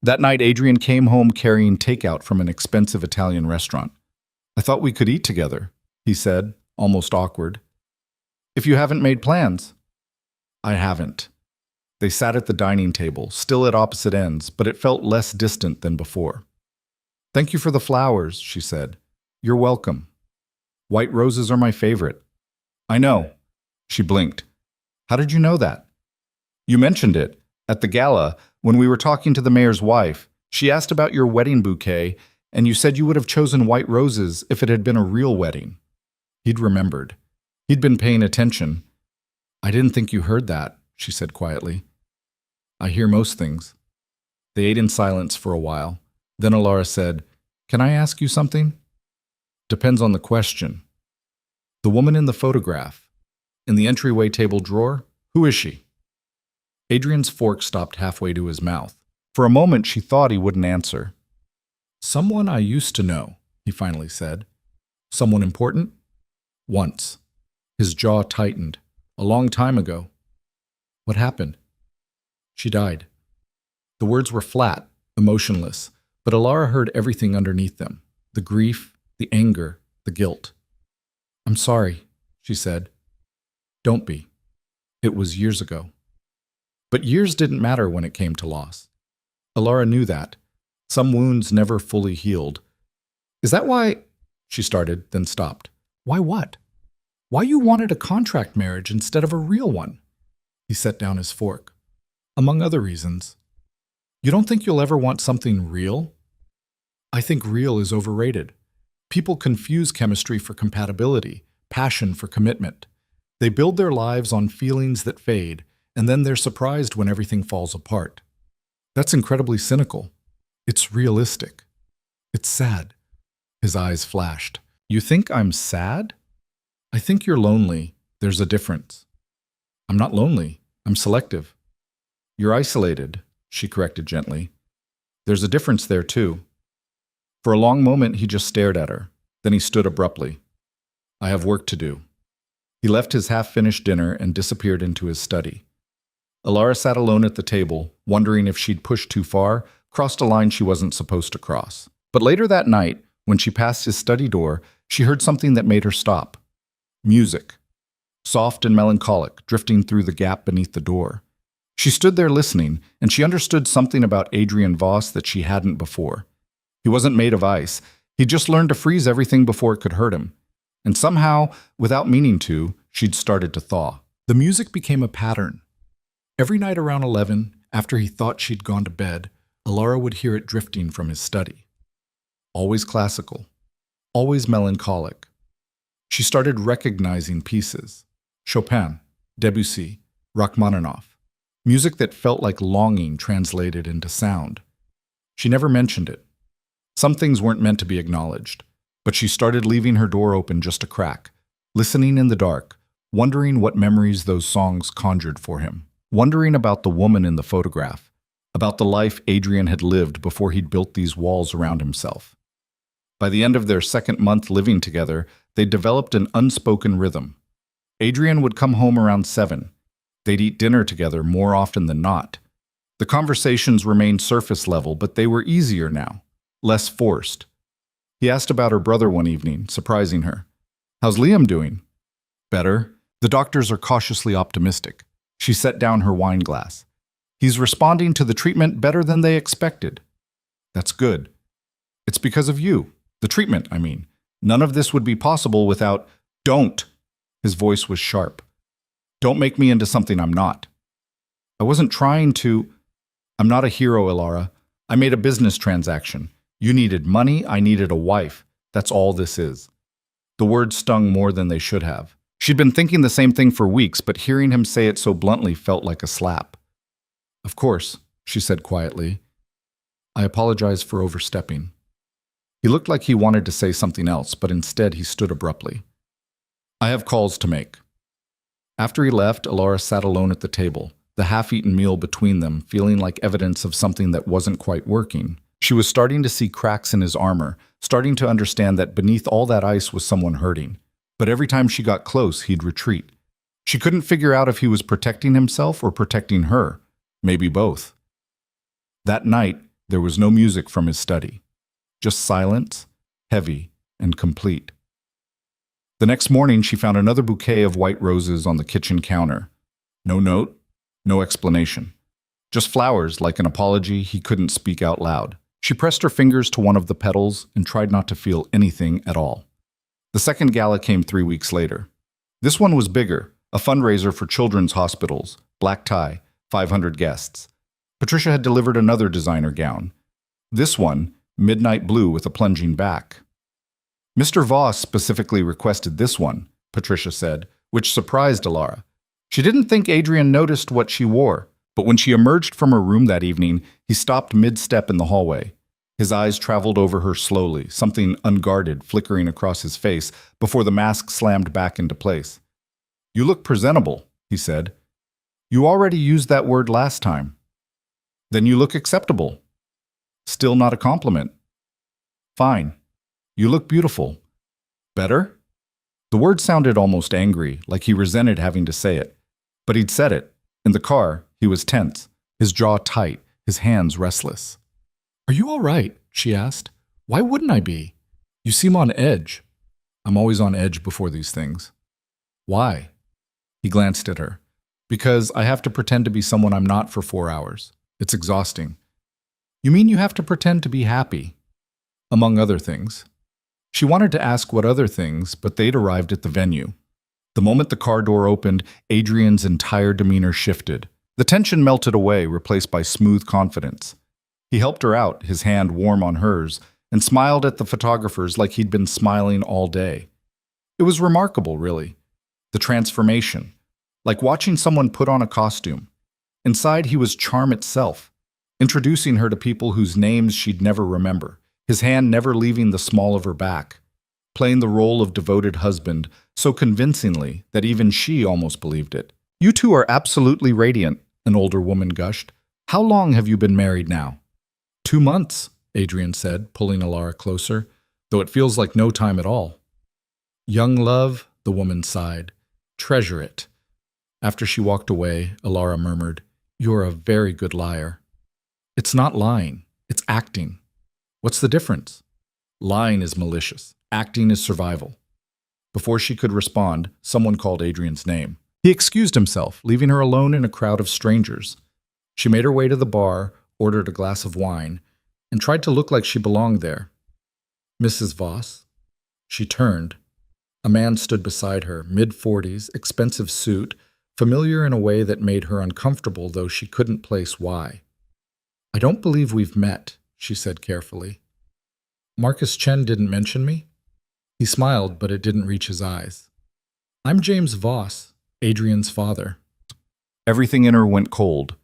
That night, Adrian came home carrying takeout from an expensive Italian restaurant. "I thought we could eat together," he said, almost awkward. "If you haven't made plans." "I haven't." They sat at the dining table, still at opposite ends, but it felt less distant than before. "Thank you for the flowers," she said. "You're welcome." White roses are my favorite. I know. She blinked. How did you know that? You mentioned it. At the gala, when we were talking to the mayor's wife, she asked about your wedding bouquet, and you said you would have chosen white roses if it had been a real wedding. He'd remembered. He'd been paying attention. I didn't think you heard that, she said quietly. I hear most things. They ate in silence for a while. Then Alara said, Can I ask you something? Depends on the question. The woman in the photograph, in the entryway table drawer, who is she? Adrian's fork stopped halfway to his mouth. For a moment, she thought he wouldn't answer. Someone I used to know, he finally said. Someone important? Once. His jaw tightened. A long time ago. What happened? She died. The words were flat, emotionless, but Alara heard everything underneath them. The grief, the anger, the guilt. I'm sorry, she said. Don't be. It was years ago. But years didn't matter when it came to loss. Alara knew that. Some wounds never fully healed. Is that why? She started, then stopped. Why what? Why you wanted a contract marriage instead of a real one? He set down his fork. Among other reasons. You don't think you'll ever want something real? I think real is overrated. People confuse chemistry for compatibility, passion for commitment. They build their lives on feelings that fade, and then they're surprised when everything falls apart. That's incredibly cynical. It's realistic. It's sad. His eyes flashed. You think I'm sad? I think you're lonely. There's a difference. I'm not lonely. I'm selective. You're isolated, she corrected gently. There's a difference there, too. For a long moment, he just stared at her. Then he stood abruptly. I have work to do. He left his half-finished dinner and disappeared into his study. Alara sat alone at the table, wondering if she'd pushed too far, crossed a line she wasn't supposed to cross. But later that night, when she passed his study door, she heard something that made her stop. Music. Soft and melancholic, drifting through the gap beneath the door. She stood there listening, and she understood something about Adrian Voss that she hadn't before. He wasn't made of ice. He'd just learned to freeze everything before it could hurt him. And somehow, without meaning to, she'd started to thaw. The music became a pattern. Every night around 11, after he thought she'd gone to bed, Alara would hear it drifting from his study. Always classical. Always melancholic. She started recognizing pieces. Chopin, Debussy, Rachmaninoff. Music that felt like longing translated into sound. She never mentioned it. Some things weren't meant to be acknowledged, but she started leaving her door open just a crack, listening in the dark, wondering what memories those songs conjured for him, wondering about the woman in the photograph, about the life Adrian had lived before he'd built these walls around himself. By the end of their second month living together, they'd developed an unspoken rhythm. Adrian would come home around 7. They'd eat dinner together more often than not. The conversations remained surface level, but they were easier now, less forced. He asked about her brother one evening, surprising her. How's Liam doing? Better. The doctors are cautiously optimistic. She set down her wine glass. He's responding to the treatment better than they expected. That's good. It's because of you. The treatment, I mean. None of this would be possible without... Don't! His voice was sharp. Don't make me into something I'm not. I wasn't trying to... I'm not a hero, Alara. I made a business transaction. You needed money, I needed a wife. That's all this is. The words stung more than they should have. She'd been thinking the same thing for weeks, but hearing him say it so bluntly felt like a slap. Of course, she said quietly. I apologize for overstepping. He looked like he wanted to say something else, but instead he stood abruptly. I have calls to make. After he left, Alara sat alone at the table, the half-eaten meal between them, feeling like evidence of something that wasn't quite working. She was starting to see cracks in his armor, starting to understand that beneath all that ice was someone hurting. But every time she got close, he'd retreat. She couldn't figure out if he was protecting himself or protecting her. Maybe both. That night, there was no music from his study. Just silence, heavy and complete. The next morning, she found another bouquet of white roses on the kitchen counter. No note, no explanation. Just flowers, like an apology he couldn't speak out loud. She pressed her fingers to one of the petals and tried not to feel anything at all. The second gala came 3 weeks later. This one was bigger, a fundraiser for children's hospitals, black tie, 500 guests. Patricia had delivered another designer gown. This one, midnight blue with a plunging back. Mr. Voss specifically requested this one, Patricia said, which surprised Alara. She didn't think Adrian noticed what she wore, but when she emerged from her room that evening, he stopped mid-step in the hallway. His eyes traveled over her slowly, something unguarded flickering across his face before the mask slammed back into place. "You look presentable," he said. "You already used that word last time." "Then you look acceptable." "Still not a compliment." "Fine. You look beautiful." "Better?" The word sounded almost angry, like he resented having to say it. But he'd said it. In the car, he was tense, his jaw tight, his hands restless. "Are you all right?" she asked. "Why wouldn't I be? You seem on edge." "I'm always on edge before these things." "Why?" He glanced at her. "Because I have to pretend to be someone I'm not for 4 hours. It's exhausting." "You mean you have to pretend to be happy?" "Among other things." She wanted to ask what other things, but they'd arrived at the venue. The moment the car door opened, Adrian's entire demeanor shifted. The tension melted away, replaced by smooth confidence. He helped her out, his hand warm on hers, and smiled at the photographers like he'd been smiling all day. It was remarkable, really. The transformation. Like watching someone put on a costume. Inside, he was charm itself, introducing her to people whose names she'd never remember, his hand never leaving the small of her back, playing the role of devoted husband so convincingly that even she almost believed it. "You two are absolutely radiant," an older woman gushed. "How long have you been married now?" 2 months, Adrian said, pulling Alara closer, though it feels like no time at all. "Young love," the woman sighed. "Treasure it." After she walked away, Alara murmured, "You're a very good liar." "It's not lying, it's acting." "What's the difference?" "Lying is malicious. Acting is survival." Before she could respond, someone called Adrian's name. He excused himself, leaving her alone in a crowd of strangers. She made her way to the bar, ordered a glass of wine, and tried to look like she belonged there. "Mrs. Voss?" She turned. A man stood beside her, mid-40s, expensive suit, familiar in a way that made her uncomfortable, though she couldn't place why. "I don't believe we've met," she said carefully. "Marcus Chen didn't mention me?" He smiled, but it didn't reach his eyes. "I'm James Voss, Adrian's father." Everything in her went cold.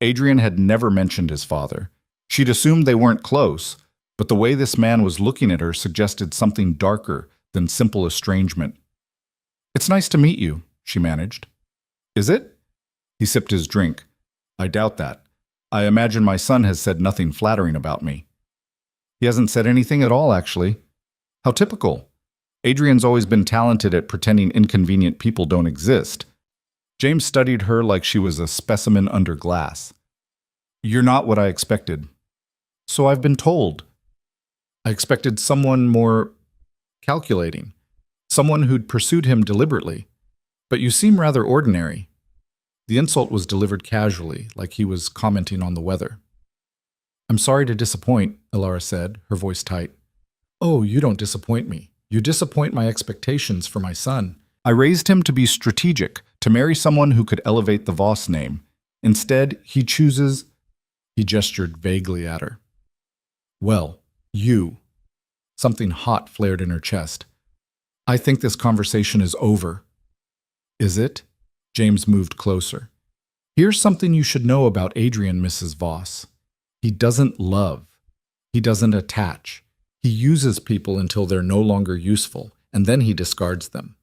Adrian had never mentioned his father. She'd assumed they weren't close, but the way this man was looking at her suggested something darker than simple estrangement. "It's nice to meet you," she managed. "Is it?" He sipped his drink. "I doubt that. I imagine my son has said nothing flattering about me." "He hasn't said anything at all, actually." "How typical. Adrian's always been talented at pretending inconvenient people don't exist." James studied her like she was a specimen under glass. "You're not what I expected." "So I've been told." "I expected someone more calculating, someone who'd pursued him deliberately. But you seem rather ordinary." The insult was delivered casually, like he was commenting on the weather. "I'm sorry to disappoint," Alara said, her voice tight. "Oh, you don't disappoint me. You disappoint my expectations for my son. I raised him to be strategic, to marry someone who could elevate the Voss name. Instead, he chooses—" He gestured vaguely at her. "Well, you." Something hot flared in her chest. "I think this conversation is over." "Is it?" James moved closer. "Here's something you should know about Adrian, Mrs. Voss. He doesn't love. He doesn't attach. He uses people until they're no longer useful, and then he discards them.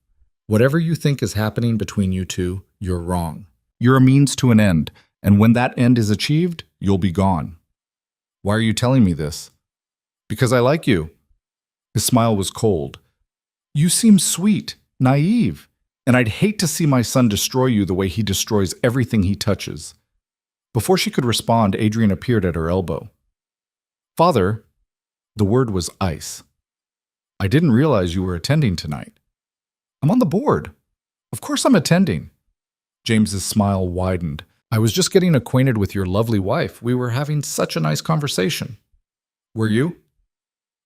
Whatever you think is happening between you two, you're wrong. You're a means to an end, and when that end is achieved, you'll be gone." "Why are you telling me this?" "Because I like you." His smile was cold. "You seem sweet, naive, and I'd hate to see my son destroy you the way he destroys everything he touches." Before she could respond, Adrian appeared at her elbow. "Father," the word was ice. "I didn't realize you were attending tonight." "I'm on the board. Of course I'm attending." James's smile widened. "I was just getting acquainted with your lovely wife. We were having such a nice conversation." "Were you?"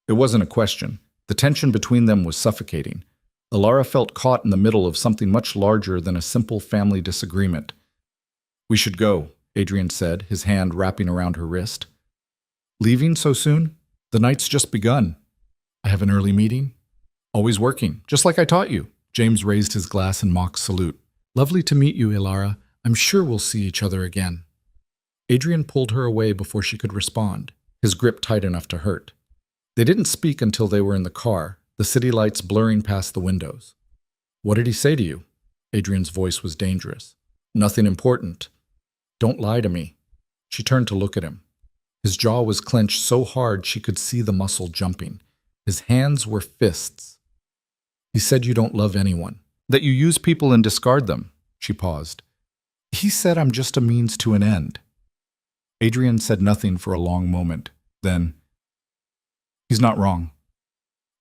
It wasn't a question. The tension between them was suffocating. Alara felt caught in the middle of something much larger than a simple family disagreement. "We should go," Adrian said, his hand wrapping around her wrist. "Leaving so soon? The night's just begun. I have an early meeting." "Always working, just like I taught you." James raised his glass in mock salute. "Lovely to meet you, Ilara. I'm sure we'll see each other again." Adrian pulled her away before she could respond, his grip tight enough to hurt. They didn't speak until they were in the car, the city lights blurring past the windows. "What did he say to you?" Adrian's voice was dangerous. "Nothing important. Don't lie to me." She turned to look at him. His jaw was clenched so hard she could see the muscle jumping. His hands were fists. "He said you don't love anyone, that you use people and discard them." She paused. "He said I'm just a means to an end." Adrian said nothing for a long moment. Then, "He's not wrong."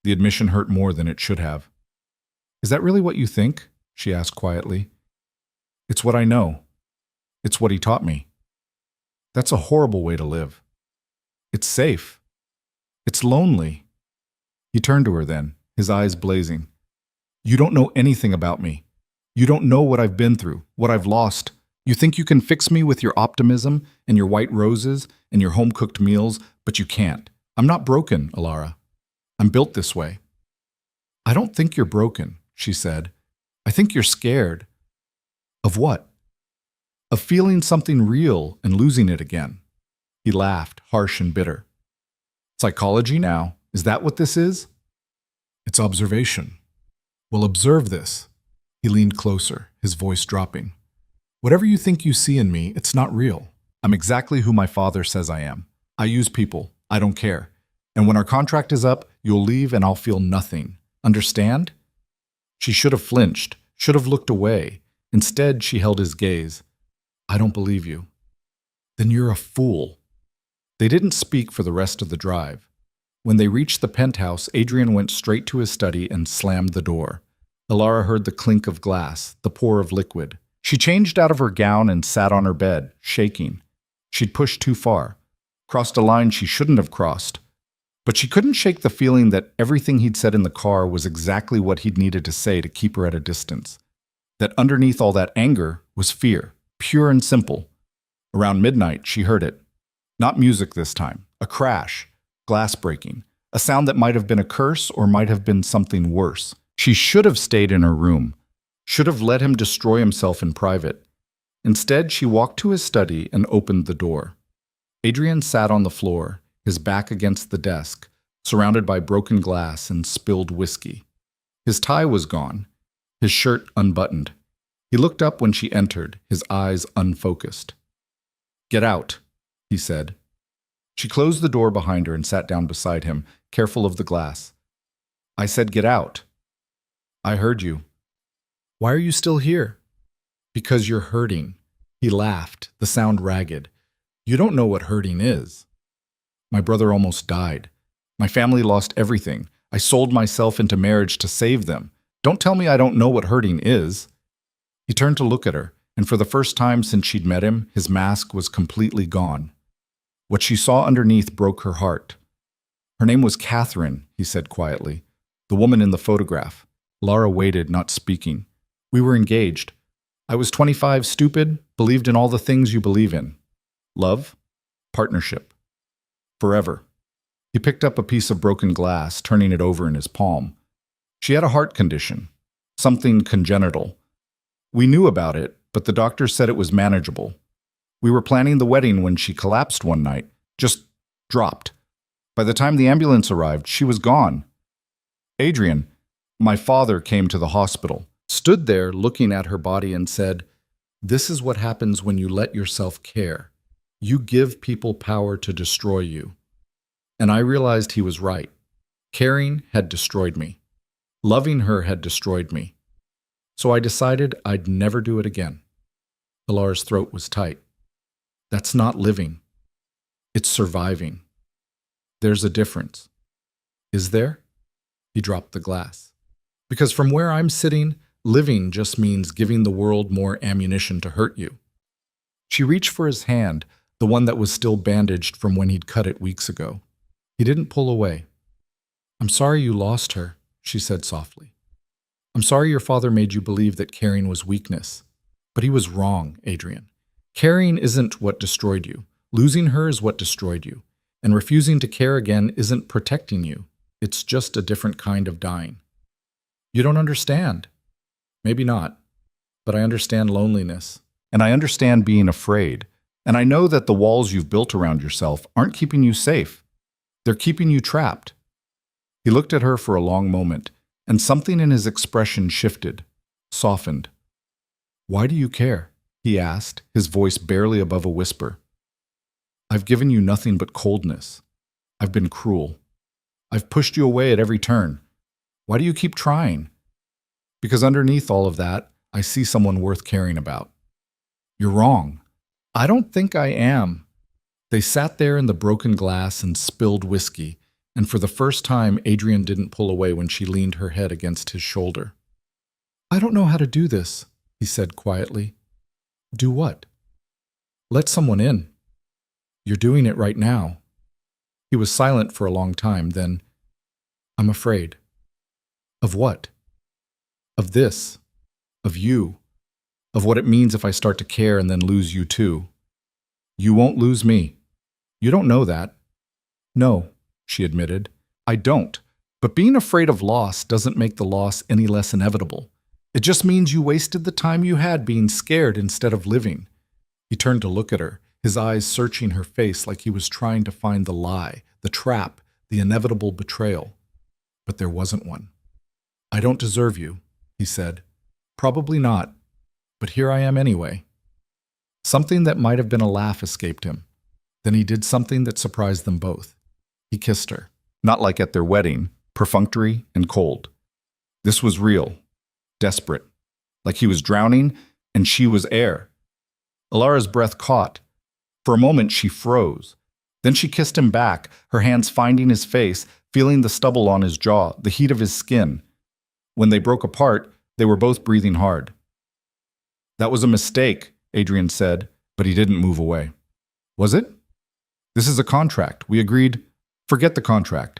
The admission hurt more than it should have. "Is that really what you think?" she asked quietly. "It's what I know. It's what he taught me. That's a horrible way to live. It's safe. It's lonely." He turned to her then, his eyes blazing. "You don't know anything about me. You don't know what I've been through, what I've lost. You think you can fix me with your optimism and your white roses and your home-cooked meals, but you can't. I'm not broken, Alara. I'm built this way." "I don't think you're broken," she said. "I think you're scared." "Of what?" "Of feeling something real and losing it again." He laughed, harsh and bitter. "Psychology now? Is that what this is?" "It's observation." "Well, observe this." He leaned closer, his voice dropping. "Whatever you think you see in me, it's not real. I'm exactly who my father says I am. I use people. I don't care. And when our contract is up, you'll leave and I'll feel nothing. Understand?" She should have flinched, should have looked away. Instead, she held his gaze. "I don't believe you." "Then you're a fool." They didn't speak for the rest of the drive. When they reached the penthouse, Adrian went straight to his study and slammed the door. Alara heard the clink of glass, the pour of liquid. She changed out of her gown and sat on her bed, shaking. She'd pushed too far, crossed a line she shouldn't have crossed. But she couldn't shake the feeling that everything he'd said in the car was exactly what he'd needed to say to keep her at a distance. That underneath all that anger was fear, pure and simple. Around midnight, she heard it. Not music this time, a crash, glass breaking, a sound that might have been a curse or might have been something worse. She should have stayed in her room, should have let him destroy himself in private. Instead, she walked to his study and opened the door. Adrian sat on the floor, his back against the desk, surrounded by broken glass and spilled whiskey. His tie was gone, his shirt unbuttoned. He looked up when she entered, his eyes unfocused. "Get out," he said. She closed the door behind her and sat down beside him, careful of the glass. "I said get out." "I heard you." "Why are you still here?" "Because you're hurting." He laughed, the sound ragged. "You don't know what hurting is." "My brother almost died. My family lost everything. I sold myself into marriage to save them. Don't tell me I don't know what hurting is." He turned to look at her, and for the first time since she'd met him, his mask was completely gone. What she saw underneath broke her heart. "Her name was Catherine," he said quietly. "The woman in the photograph." Lara waited, not speaking. "We were engaged. I was 25, stupid, believed in all the things you believe in. Love, partnership, forever." He picked up a piece of broken glass, turning it over in his palm. "She had a heart condition, something congenital. We knew about it, but the doctor said it was manageable. We were planning the wedding when she collapsed one night, just dropped. By the time the ambulance arrived, she was gone. Adrian, my father, came to the hospital, stood there looking at her body and said, 'This is what happens when you let yourself care. You give people power to destroy you.' And I realized he was right. Caring had destroyed me. Loving her had destroyed me. So I decided I'd never do it again." Alara's throat was tight. "That's not living. It's surviving. There's a difference." "Is there?" He dropped the glass. "Because from where I'm sitting, living just means giving the world more ammunition to hurt you." She reached for his hand, the one that was still bandaged from when he'd cut it weeks ago. He didn't pull away. I'm sorry you lost her, she said softly. I'm sorry your father made you believe that caring was weakness. But he was wrong, Adrian. Caring isn't what destroyed you. Losing her is what destroyed you. And refusing to care again isn't protecting you. It's just a different kind of dying. You don't understand. Maybe not. But I understand loneliness. And I understand being afraid. And I know that the walls you've built around yourself aren't keeping you safe. They're keeping you trapped. He looked at her for a long moment, and something in his expression shifted, softened. Why do you care? He asked, his voice barely above a whisper. I've given you nothing but coldness. I've been cruel. I've pushed you away at every turn. Why do you keep trying? Because underneath all of that, I see someone worth caring about. You're wrong. I don't think I am. They sat there in the broken glass and spilled whiskey, and for the first time, Adrian didn't pull away when she leaned her head against his shoulder. I don't know how to do this, he said quietly. Do what? Let someone in. You're doing it right now. He was silent for a long time, then, I'm afraid. Of what? Of this. Of you. Of what it means if I start to care and then lose you too. You won't lose me. You don't know that. No, she admitted. I don't. But being afraid of loss doesn't make the loss any less inevitable. It just means you wasted the time you had being scared instead of living. He turned to look at her, his eyes searching her face like he was trying to find the lie, the trap, the inevitable betrayal. But there wasn't one. I don't deserve you, he said. Probably not. But here I am anyway. Something that might have been a laugh escaped him. Then he did something that surprised them both. He kissed her, not like at their wedding, perfunctory and cold. This was real, desperate, like he was drowning and she was air. Alara's breath caught. For a moment she froze. Then she kissed him back, her hands finding his face, feeling the stubble on his jaw, the heat of his skin. When they broke apart, they were both breathing hard. That was a mistake, Adrian said, but he didn't move away. Was it? This is a contract. We agreed. Forget the contract.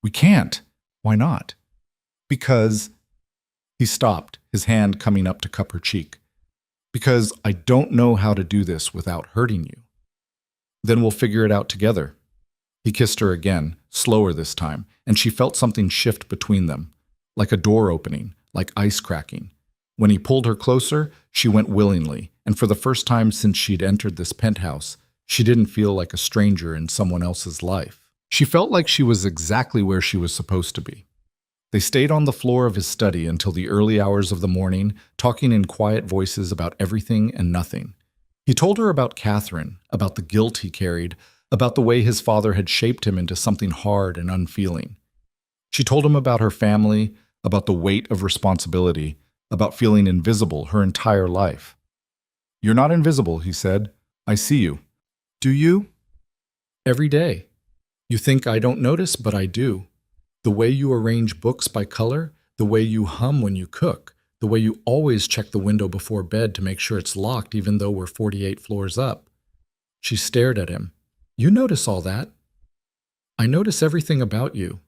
We can't. Why not? Because... He stopped, his hand coming up to cup her cheek. Because I don't know how to do this without hurting you. Then we'll figure it out together. He kissed her again, slower this time, and she felt something shift between them, like a door opening, like ice cracking. When he pulled her closer, she went willingly, and for the first time since she'd entered this penthouse, she didn't feel like a stranger in someone else's life. She felt like she was exactly where she was supposed to be. They stayed on the floor of his study until the early hours of the morning, talking in quiet voices about everything and nothing. He told her about Catherine, about the guilt he carried, about the way his father had shaped him into something hard and unfeeling. She told him about her family, about the weight of responsibility, about feeling invisible her entire life. You're not invisible, he said. I see you. Do you? Every day. You think I don't notice, but I do. The way you arrange books by color, the way you hum when you cook, the way you always check the window before bed to make sure it's locked even though we're 48 floors up. She stared at him. You notice all that. I notice everything about you.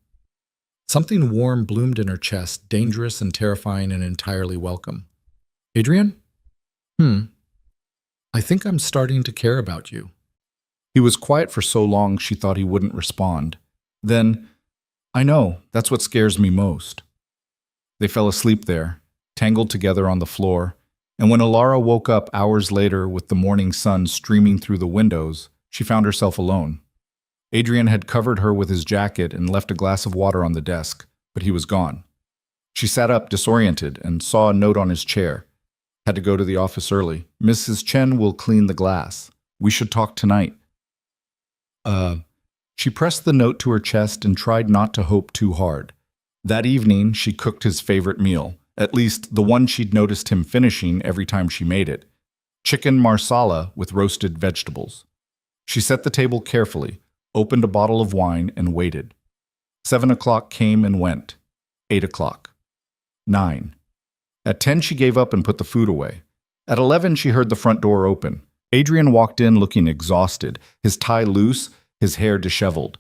Something warm bloomed in her chest, dangerous and terrifying and entirely welcome. Adrian? I think I'm starting to care about you. He was quiet for so long she thought he wouldn't respond. Then, I know, that's what scares me most. They fell asleep there, tangled together on the floor, and when Alara woke up hours later with the morning sun streaming through the windows, she found herself alone. Adrian had covered her with his jacket and left a glass of water on the desk, but he was gone. She sat up disoriented and saw a note on his chair. Had to go to the office early. Mrs. Chen will clean the glass. We should talk tonight. She pressed the note to her chest and tried not to hope too hard. That evening, she cooked his favorite meal, at least the one she'd noticed him finishing every time she made it. Chicken marsala with roasted vegetables. She set the table carefully, opened a bottle of wine, and waited. 7 o'clock came and went. 8 o'clock. 9. At 10, she gave up and put the food away. At 11, she heard the front door open. Adrian walked in looking exhausted, his tie loose, his hair disheveled.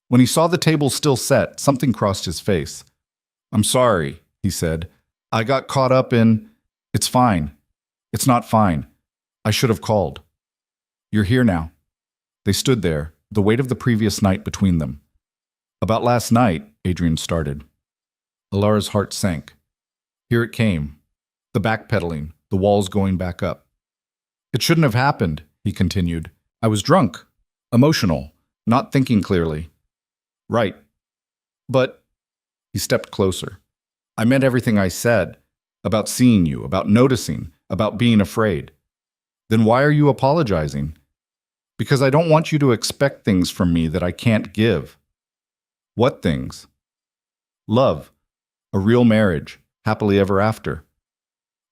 When he saw the table still set, something crossed his face. "I'm sorry," he said. "I got caught up in... It's fine. It's not fine. I should have called. You're here now." They stood there, the weight of the previous night between them. "About last night," Adrian started. Alara's heart sank. Here it came. The backpedaling, the walls going back up. "It shouldn't have happened," he continued. "I was drunk, emotional, not thinking clearly." "Right. But..." He stepped closer. "I meant everything I said. About seeing you, about noticing, about being afraid." "Then why are you apologizing?" "Because I don't want you to expect things from me that I can't give." "What things?" "Love. A real marriage. Happily ever after."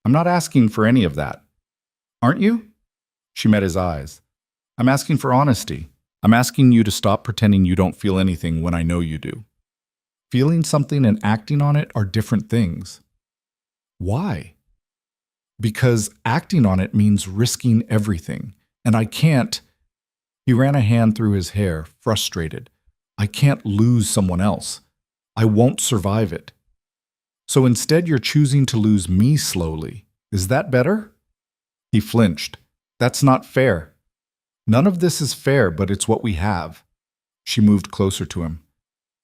"I'm not asking for any of that." "Aren't you?" She met his eyes. "I'm asking for honesty. I'm asking you to stop pretending you don't feel anything when I know you do. Feeling something and acting on it are different things." "Why?" "Because acting on it means risking everything, and I can't..." He ran a hand through his hair, frustrated. "I can't lose someone else. I won't survive it. So instead you're choosing to lose me slowly. Is that better?" He flinched. "That's not fair." "None of this is fair, but it's what we have." She moved closer to him.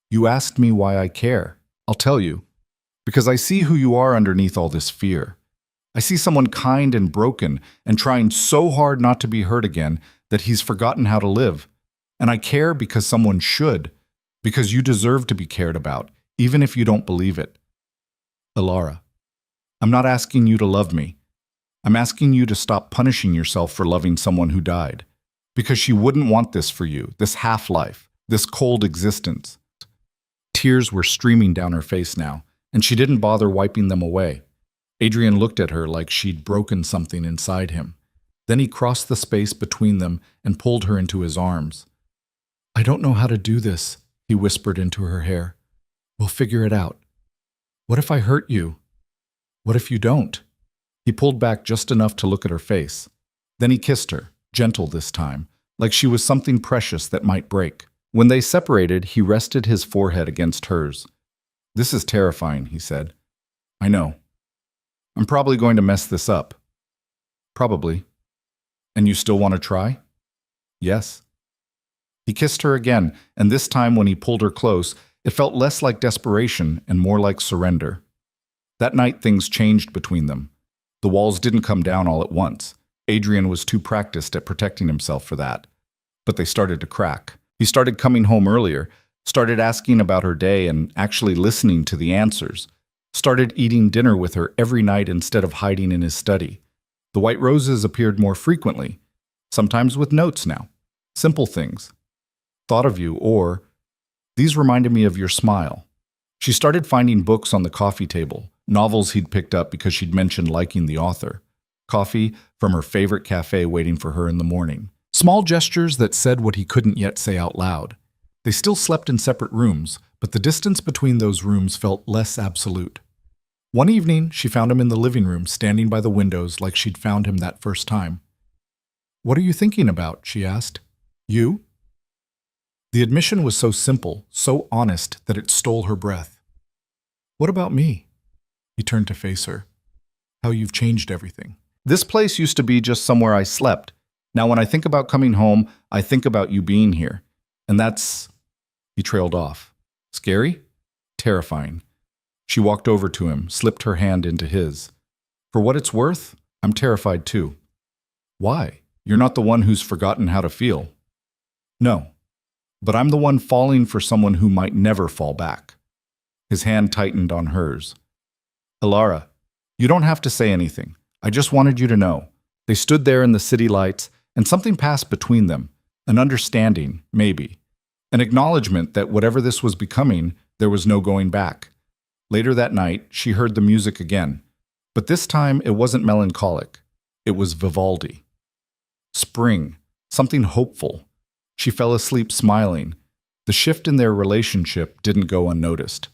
"You asked me why I care. I'll tell you. Because I see who you are underneath all this fear. I see someone kind and broken and trying so hard not to be hurt again that he's forgotten how to live. And I care because someone should. Because you deserve to be cared about, even if you don't believe it." "Alara, I'm not asking you to love me. I'm asking you to stop punishing yourself for loving someone who died. Because she wouldn't want this for you, this half-life, this cold existence." Tears were streaming down her face now, and she didn't bother wiping them away. Adrian looked at her like she'd broken something inside him. Then he crossed the space between them and pulled her into his arms. "I don't know how to do this," he whispered into her hair. "We'll figure it out. What if I hurt you? What if you don't?" He pulled back just enough to look at her face. Then he kissed her, gentle this time, like she was something precious that might break. When they separated, he rested his forehead against hers. "This is terrifying," he said. "I know. I'm probably going to mess this up." "Probably. And you still want to try?" "Yes." He kissed her again, and this time when he pulled her close, it felt less like desperation and more like surrender. That night things changed between them. The walls didn't come down all at once. Adrian was too practiced at protecting himself for that. But they started to crack. He started coming home earlier, started asking about her day and actually listening to the answers, started eating dinner with her every night instead of hiding in his study. The white roses appeared more frequently, sometimes with notes now. Simple things. "Thought of you," or "These reminded me of your smile." She started finding books on the coffee table, novels he'd picked up because she'd mentioned liking the author. Coffee from her favorite cafe waiting for her in the morning. Small gestures that said what he couldn't yet say out loud. They still slept in separate rooms, but the distance between those rooms felt less absolute. One evening, she found him in the living room, standing by the windows like she'd found him that first time. "What are you thinking about?" she asked. "You?" The admission was so simple, so honest, that it stole her breath. "What about me?" He turned to face her. "How you've changed everything. This place used to be just somewhere I slept. Now when I think about coming home, I think about you being here. And that's..." He trailed off. "Scary? Terrifying." She walked over to him, slipped her hand into his. "For what it's worth, I'm terrified too." "Why? You're not the one who's forgotten how to feel." "No. But I'm the one falling for someone who might never fall back." His hand tightened on hers. "Alara, you don't have to say anything. I just wanted you to know." They stood there in the city lights, and something passed between them. An understanding, maybe. An acknowledgement that whatever this was becoming, there was no going back. Later that night, she heard the music again. But this time, it wasn't melancholic. It was Vivaldi. Spring. Something hopeful. She fell asleep smiling. The shift in their relationship didn't go unnoticed.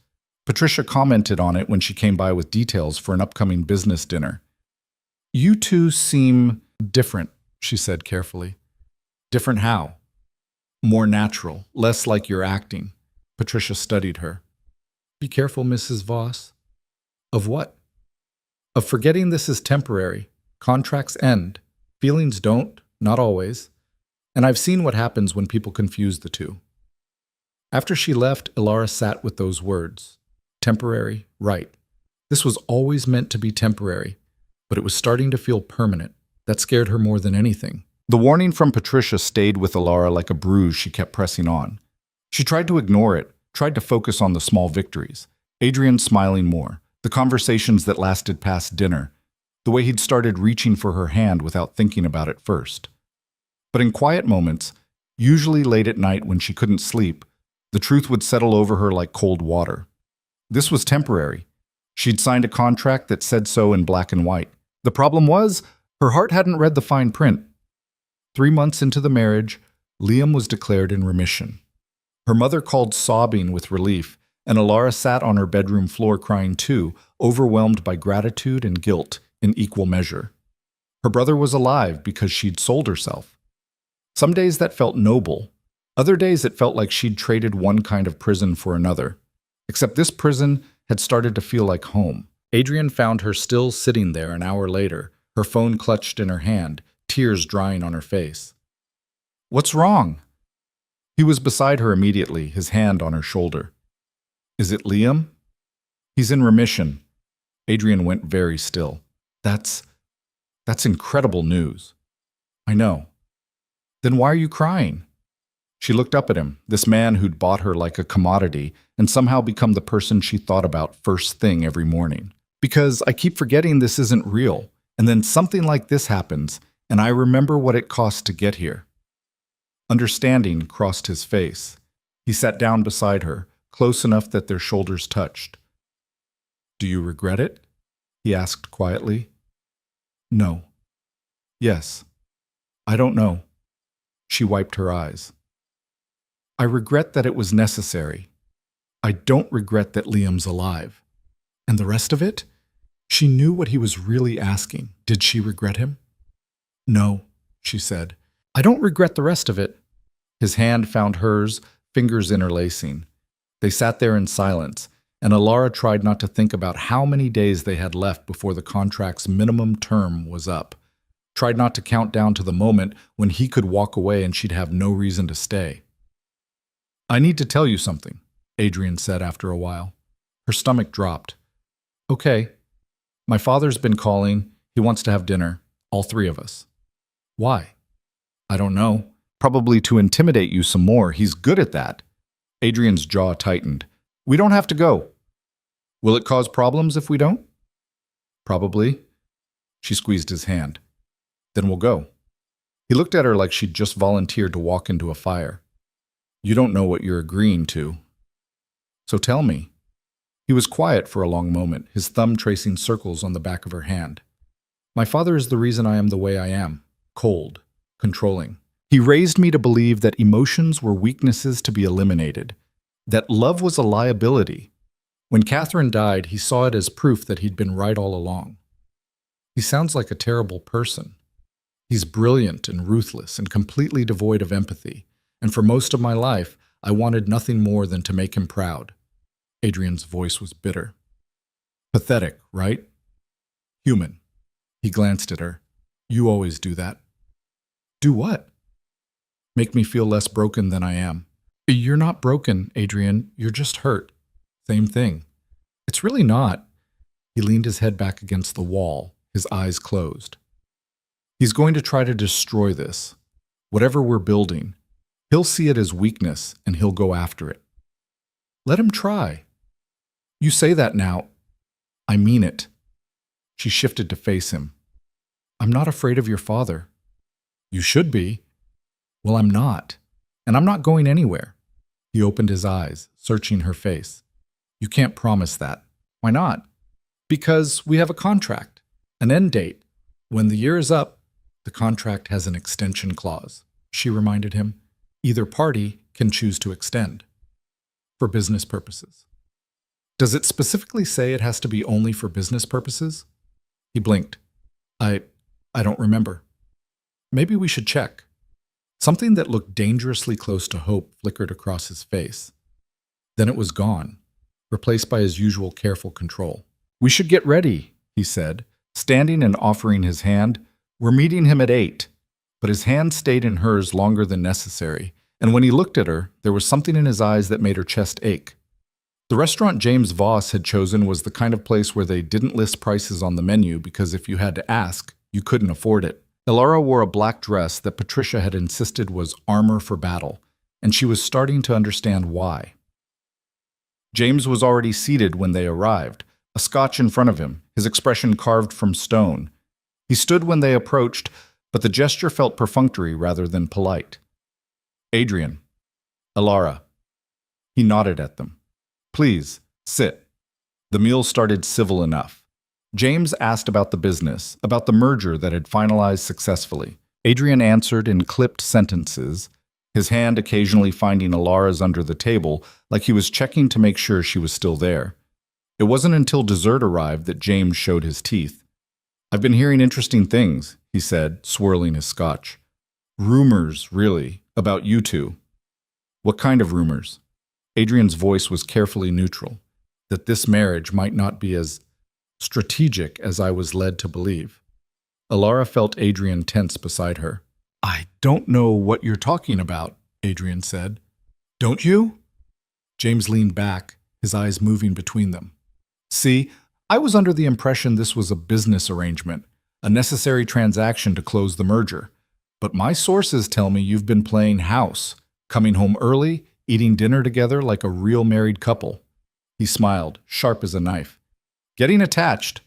Patricia commented on it when she came by with details for an upcoming business dinner. "You two seem different," she said carefully. "Different how?" More natural, less like you're acting. Patricia studied her. Be careful, Mrs. Voss. Of what? Of forgetting this is temporary. Contracts end. Feelings don't, not always. And I've seen what happens when people confuse the two. After she left, Ilara sat with those words. Temporary, right. This was always meant to be temporary, but it was starting to feel permanent. That scared her more than anything. The warning from Patricia stayed with Ilara like a bruise she kept pressing on. She tried to ignore it, tried to focus on the small victories. Adrian smiling more, the conversations that lasted past dinner, the way he'd started reaching for her hand without thinking about it first. But in quiet moments, usually late at night when she couldn't sleep, the truth would settle over her like cold water. This was temporary. She'd signed a contract that said so in black and white. The problem was, her heart hadn't read the fine print. 3 months into the marriage, Liam was declared in remission. Her mother called sobbing with relief, and Ilara sat on her bedroom floor crying too, overwhelmed by gratitude and guilt in equal measure. Her brother was alive because she'd sold herself. Some days that felt noble. Other days it felt like she'd traded one kind of prison for another. Except this prison had started to feel like home. Adrian found her still sitting there an hour later, her phone clutched in her hand, tears drying on her face. What's wrong? He was beside her immediately, his hand on her shoulder. Is it Liam? He's in remission. Adrian went very still. That's incredible news. I know. Then why are you crying? She looked up at him, this man who'd bought her like a commodity and somehow become the person she thought about first thing every morning. Because I keep forgetting this isn't real, and then something like this happens, and I remember what it cost to get here. Understanding crossed his face. He sat down beside her, close enough that their shoulders touched. Do you regret it? He asked quietly. No. Yes. I don't know. She wiped her eyes. I regret that it was necessary. I don't regret that Liam's alive. And the rest of it? She knew what he was really asking. Did she regret him? No, she said. I don't regret the rest of it. His hand found hers, fingers interlacing. They sat there in silence, and Ilara tried not to think about how many days they had left before the contract's minimum term was up. Tried not to count down to the moment when he could walk away and she'd have no reason to stay. I need to tell you something, Adrian said after a while. Her stomach dropped. Okay. My father's been calling. He wants to have dinner. All three of us. Why? I don't know. Probably to intimidate you some more. He's good at that. Adrian's jaw tightened. We don't have to go. Will it cause problems if we don't? Probably. She squeezed his hand. Then we'll go. He looked at her like she'd just volunteered to walk into a fire. You don't know what you're agreeing to. So tell me. He was quiet for a long moment, his thumb tracing circles on the back of her hand. My father is the reason I am the way I am. Cold. Controlling. He raised me to believe that emotions were weaknesses to be eliminated. That love was a liability. When Catherine died, he saw it as proof that he'd been right all along. He sounds like a terrible person. He's brilliant and ruthless and completely devoid of empathy. And for most of my life, I wanted nothing more than to make him proud. Adrian's voice was bitter. Pathetic, right? Human. He glanced at her. You always do that. Do what? Make me feel less broken than I am. You're not broken, Adrian. You're just hurt. Same thing. It's really not. He leaned his head back against the wall, his eyes closed. He's going to try to destroy this. Whatever we're building. He'll see it as weakness, and he'll go after it. Let him try. You say that now. I mean it. She shifted to face him. I'm not afraid of your father. You should be. Well, I'm not. And I'm not going anywhere. He opened his eyes, searching her face. You can't promise that. Why not? Because we have a contract, an end date. When the year is up, the contract has an extension clause, she reminded him. Either party can choose to extend. For business purposes. Does it specifically say it has to be only for business purposes? He blinked. I don't remember. Maybe we should check. Something that looked dangerously close to hope flickered across his face. Then it was gone, replaced by his usual careful control. "We should get ready," he said, standing and offering his hand. "We're meeting him at 8. But his hand stayed in hers longer than necessary, and when he looked at her, there was something in his eyes that made her chest ache. The restaurant James Voss had chosen was the kind of place where they didn't list prices on the menu because if you had to ask, you couldn't afford it. Elara wore a black dress that Patricia had insisted was armor for battle, and she was starting to understand why. James was already seated when they arrived, a scotch in front of him, his expression carved from stone. He stood when they approached, but the gesture felt perfunctory rather than polite. "Adrian. Elara." He nodded at them. "Please, sit." The meal started civil enough. James asked about the business, about the merger that had finalized successfully. Adrian answered in clipped sentences, his hand occasionally finding Elara's under the table, like he was checking to make sure she was still there. It wasn't until dessert arrived that James showed his teeth. "I've been hearing interesting things," he said, swirling his scotch. "Rumors, really, about you two." "What kind of rumors?" Adrian's voice was carefully neutral. "That this marriage might not be as strategic as I was led to believe." Elara felt Adrian tense beside her. "I don't know what you're talking about," Adrian said. "Don't you?" James leaned back, his eyes moving between them. "See, I was under the impression this was a business arrangement, a necessary transaction to close the merger. But my sources tell me you've been playing house, coming home early, eating dinner together like a real married couple." He smiled, sharp as a knife. "Getting attached."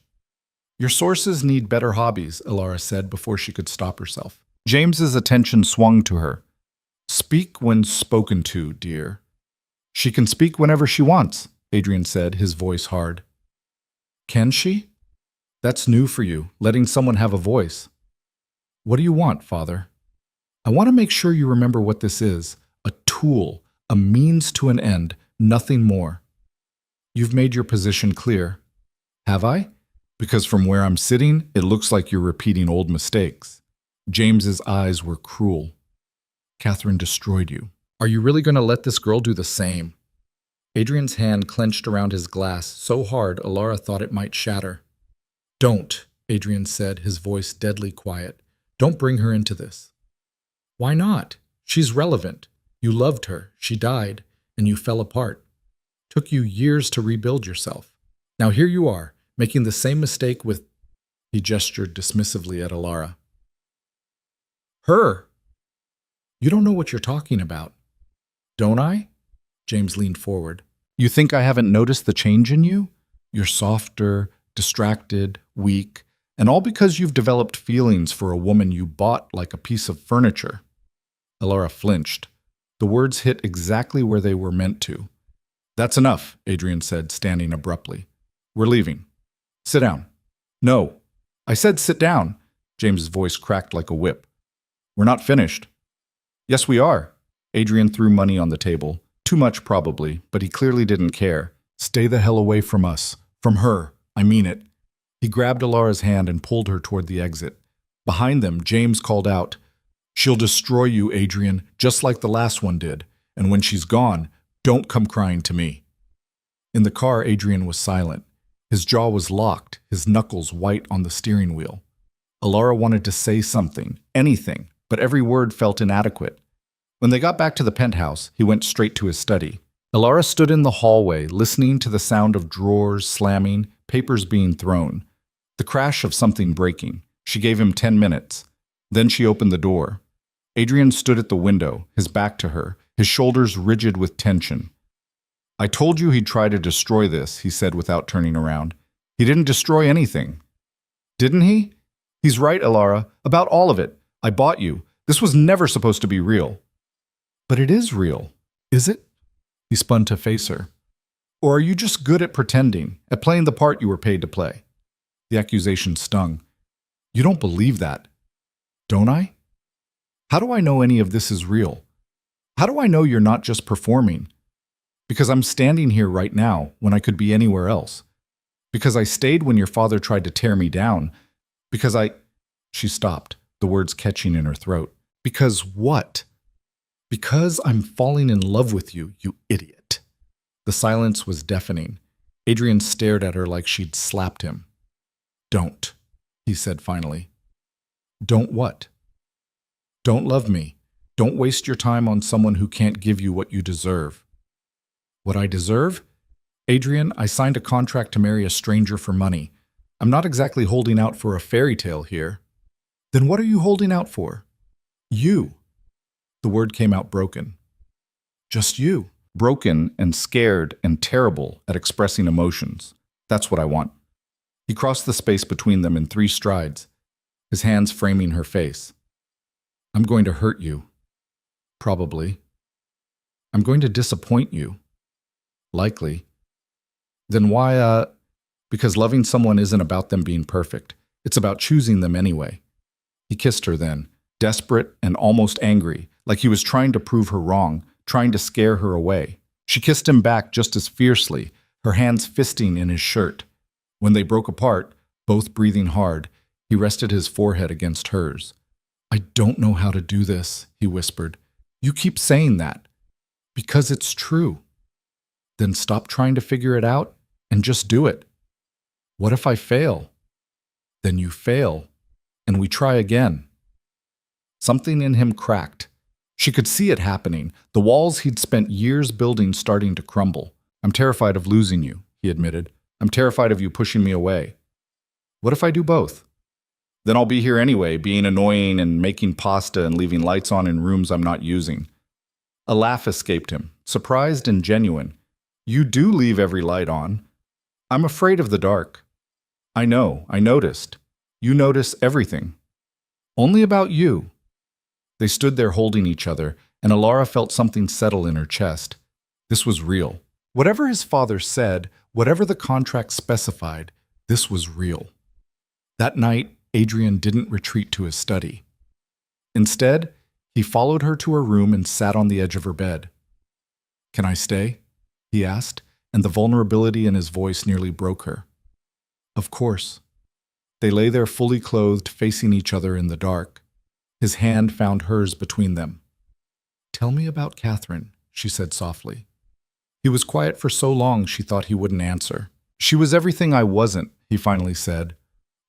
"Your sources need better hobbies," Elara said before she could stop herself. James's attention swung to her. "Speak when spoken to, dear." "She can speak whenever she wants," Adrian said, his voice hard. "Can she?" "That's new for you, letting someone have a voice." "What do you want, Father?" "I want to make sure you remember what this is. A tool, a means to an end, nothing more." "You've made your position clear." "Have I? Because from where I'm sitting, it looks like you're repeating old mistakes." James's eyes were cruel. "Catherine destroyed you. Are you really going to let this girl do the same?" Adrian's hand clenched around his glass so hard Elara thought it might shatter. "Don't," Adrian said, his voice deadly quiet. "Don't bring her into this." "Why not? She's relevant. You loved her, she died, and you fell apart. Took you years to rebuild yourself. Now here you are, making the same mistake with—" He gestured dismissively at Elara. "Her! You don't know what you're talking about." "Don't I?" James leaned forward. "You think I haven't noticed the change in you? You're softer, distracted, weak, and all because you've developed feelings for a woman you bought like a piece of furniture." Elara flinched. The words hit exactly where they were meant to. "That's enough," Adrian said, standing abruptly. "We're leaving. Sit down." "No. I said sit down." James's voice cracked like a whip. "We're not finished." "Yes, we are." Adrian threw money on the table. Too much, probably, but he clearly didn't care. "Stay the hell away from us. From her. I mean it." He grabbed Elara's hand and pulled her toward the exit. Behind them, James called out, "She'll destroy you, Adrian, just like the last one did. And when she's gone, don't come crying to me." In the car, Adrian was silent. His jaw was locked, his knuckles white on the steering wheel. Elara wanted to say something, anything, but every word felt inadequate. When they got back to the penthouse, he went straight to his study. Elara stood in the hallway, listening to the sound of drawers slamming, papers being thrown, the crash of something breaking. She gave him 10 minutes. Then she opened the door. Adrian stood at the window, his back to her, his shoulders rigid with tension. "I told you he'd try to destroy this," he said without turning around. "He didn't destroy anything." "Didn't he?" "He's right, Elara, about all of it. I bought you. This was never supposed to be real." "But it is real, is it?" He spun to face her. "Or are you just good at pretending, at playing the part you were paid to play?" The accusation stung. "You don't believe that." "Don't I?" "How do I know any of this is real? How do I know you're not just performing? Because I'm standing here right now when I could be anywhere else. Because I stayed when your father tried to tear me down. Because I—" She stopped, the words catching in her throat. Because what? Because I'm falling in love with you, you idiot. The silence was deafening. Adrian stared at her like she'd slapped him. Don't, he said finally. Don't what? Don't love me. Don't waste your time on someone who can't give you what you deserve. What I deserve? Adrian, I signed a contract to marry a stranger for money. I'm not exactly holding out for a fairy tale here. Then what are you holding out for? You. The word came out broken. Just you. Broken and scared and terrible at expressing emotions. That's what I want. He crossed the space between them in 3 strides, his hands framing her face. I'm going to hurt you. Probably. I'm going to disappoint you. Likely. Then why, Because loving someone isn't about them being perfect. It's about choosing them anyway. He kissed her then, desperate and almost angry, like he was trying to prove her wrong, trying to scare her away. She kissed him back just as fiercely, her hands fisting in his shirt. When they broke apart, both breathing hard, he rested his forehead against hers. I don't know how to do this, he whispered. You keep saying that. Because it's true. Then stop trying to figure it out and just do it. What if I fail? Then you fail, and we try again. Something in him cracked. She could see it happening, the walls he'd spent years building starting to crumble. I'm terrified of losing you, he admitted. I'm terrified of you pushing me away. What if I do both? Then I'll be here anyway, being annoying and making pasta and leaving lights on in rooms I'm not using. A laugh escaped him, surprised and genuine. You do leave every light on. I'm afraid of the dark. I know, I noticed. You notice everything. Only about you. They stood there holding each other, and Alara felt something settle in her chest. This was real. Whatever his father said, whatever the contract specified, this was real. That night, Adrian didn't retreat to his study. Instead, he followed her to her room and sat on the edge of her bed. Can I stay? He asked, and the vulnerability in his voice nearly broke her. Of course. They lay there fully clothed, facing each other in the dark. His hand found hers between them. Tell me about Catherine, she said softly. He was quiet for so long she thought he wouldn't answer. She was everything I wasn't, he finally said.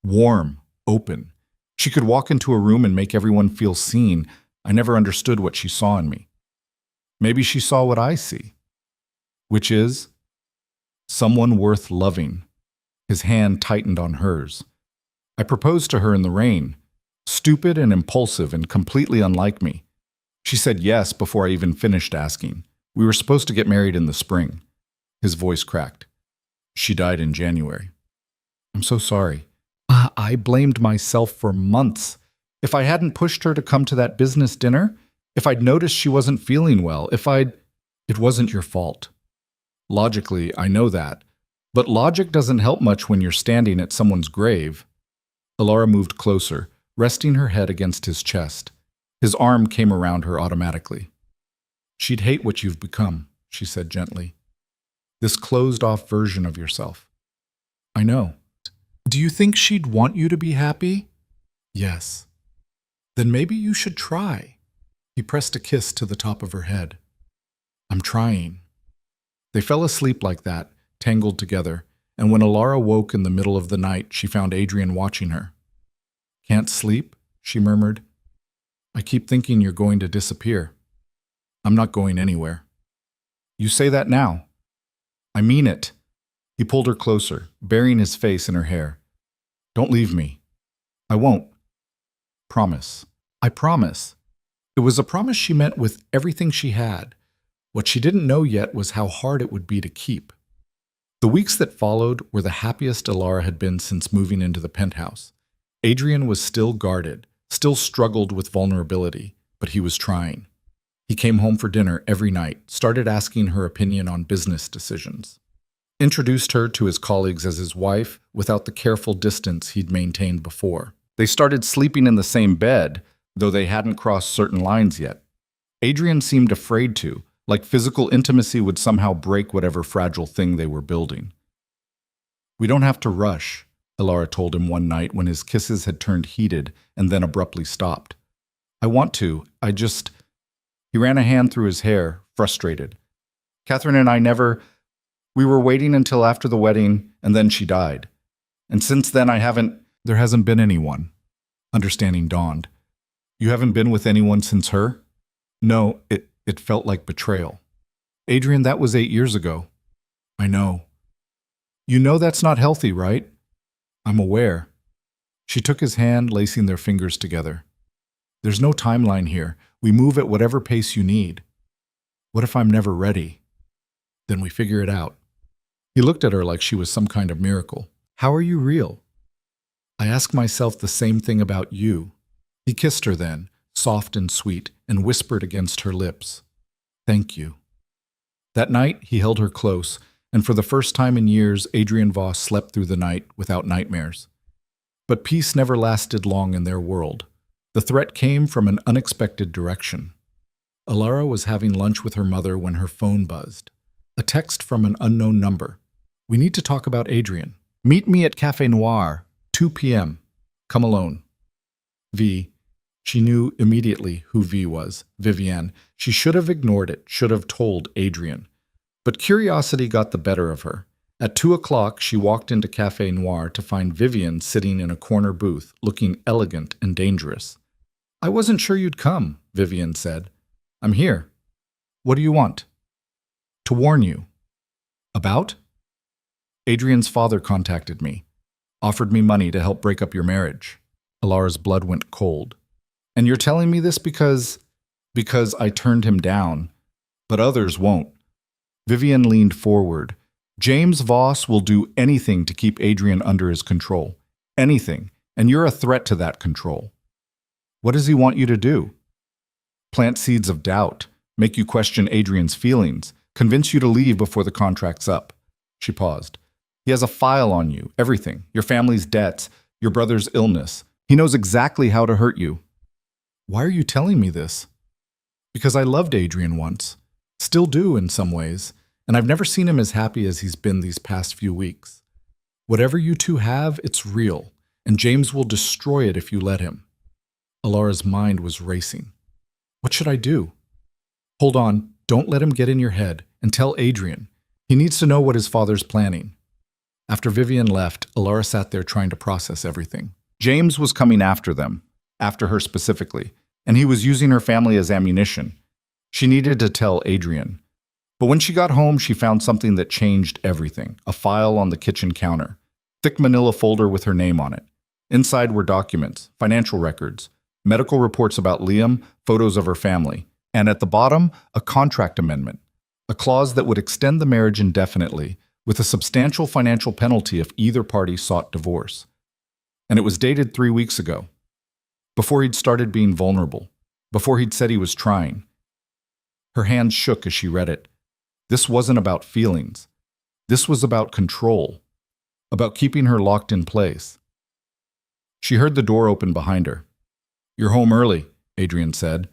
Warm, open. She could walk into a room and make everyone feel seen. I never understood what she saw in me. Maybe she saw what I see. Which is? Someone worth loving. His hand tightened on hers. I proposed to her in the rain. Stupid and impulsive and completely unlike me. She said yes before I even finished asking. We were supposed to get married in the spring. His voice cracked. She died in January. I'm so sorry. I blamed myself for months. If I hadn't pushed her to come to that business dinner, if I'd noticed she wasn't feeling well, It wasn't your fault. Logically, I know that. But logic doesn't help much when you're standing at someone's grave. Alara moved closer, resting her head against his chest. His arm came around her automatically. She'd hate what you've become, she said gently. This closed-off version of yourself. I know. Do you think she'd want you to be happy? Yes. Then maybe you should try. He pressed a kiss to the top of her head. I'm trying. They fell asleep like that, tangled together, and when Alara woke in the middle of the night, she found Adrian watching her. Can't sleep? She murmured. I keep thinking you're going to disappear. I'm not going anywhere. You say that now. I mean it. He pulled her closer, burying his face in her hair. Don't leave me. I won't. Promise. I promise. It was a promise she meant with everything she had. What she didn't know yet was how hard it would be to keep. The weeks that followed were the happiest Alara had been since moving into the penthouse. Adrian was still guarded, still struggled with vulnerability, but he was trying. He came home for dinner every night, started asking her opinion on business decisions. Introduced her to his colleagues as his wife without the careful distance he'd maintained before. They started sleeping in the same bed, though they hadn't crossed certain lines yet. Adrian seemed afraid to, like physical intimacy would somehow break whatever fragile thing they were building. We don't have to rush, Alara told him one night when his kisses had turned heated and then abruptly stopped. I want to. He ran a hand through his hair, frustrated. Catherine and I we were waiting until after the wedding, and then she died. And since then there hasn't been anyone. Understanding dawned. You haven't been with anyone since her? No, it felt like betrayal. Adrian, that was 8 years ago. I know. You know that's not healthy, right? I'm aware. She took his hand, lacing their fingers together. There's no timeline here. We move at whatever pace you need. What if I'm never ready? Then we figure it out. He looked at her like she was some kind of miracle. How are you real? I ask myself the same thing about you. He kissed her then, soft and sweet, and whispered against her lips. Thank you. That night, he held her close, and for the first time in years, Adrian Voss slept through the night without nightmares. But peace never lasted long in their world. The threat came from an unexpected direction. Alara was having lunch with her mother when her phone buzzed. A text from an unknown number. We need to talk about Adrian. Meet me at Café Noir, 2 p.m. Come alone. V. She knew immediately who V was, Vivienne. She should have ignored it, should have told Adrian. But curiosity got the better of her. At 2 o'clock, she walked into Café Noir to find Vivienne sitting in a corner booth, looking elegant and dangerous. I wasn't sure you'd come, Vivienne said. I'm here. What do you want? To warn you. About? Adrian's father contacted me. Offered me money to help break up your marriage. Alara's blood went cold. And you're telling me this because I turned him down, but others won't. Vivienne leaned forward. James Voss will do anything to keep Adrian under his control. Anything. And you're a threat to that control. What does he want you to do? Plant seeds of doubt, make you question Adrian's feelings, convince you to leave before the contract's up. She paused. He has a file on you, everything, your family's debts, your brother's illness. He knows exactly how to hurt you. Why are you telling me this? Because I loved Adrian once. Still do in some ways, and I've never seen him as happy as he's been these past few weeks. Whatever you two have, it's real, and James will destroy it if you let him. Alara's mind was racing. What should I do? Hold on, don't let him get in your head, and tell Adrian. He needs to know what his father's planning. After Vivienne left, Alara sat there trying to process everything. James was coming after them, after her specifically, and he was using her family as ammunition. She needed to tell Adrian. But when she got home, she found something that changed everything. A file on the kitchen counter. Thick manila folder with her name on it. Inside were documents, financial records, medical reports about Liam, photos of her family. And at the bottom, a contract amendment. A clause that would extend the marriage indefinitely, with a substantial financial penalty if either party sought divorce. And it was dated 3 weeks ago. Before he'd started being vulnerable. Before he'd said he was trying. Her hands shook as she read it. This wasn't about feelings. This was about control. About keeping her locked in place. She heard the door open behind her. You're home early, Adrian said.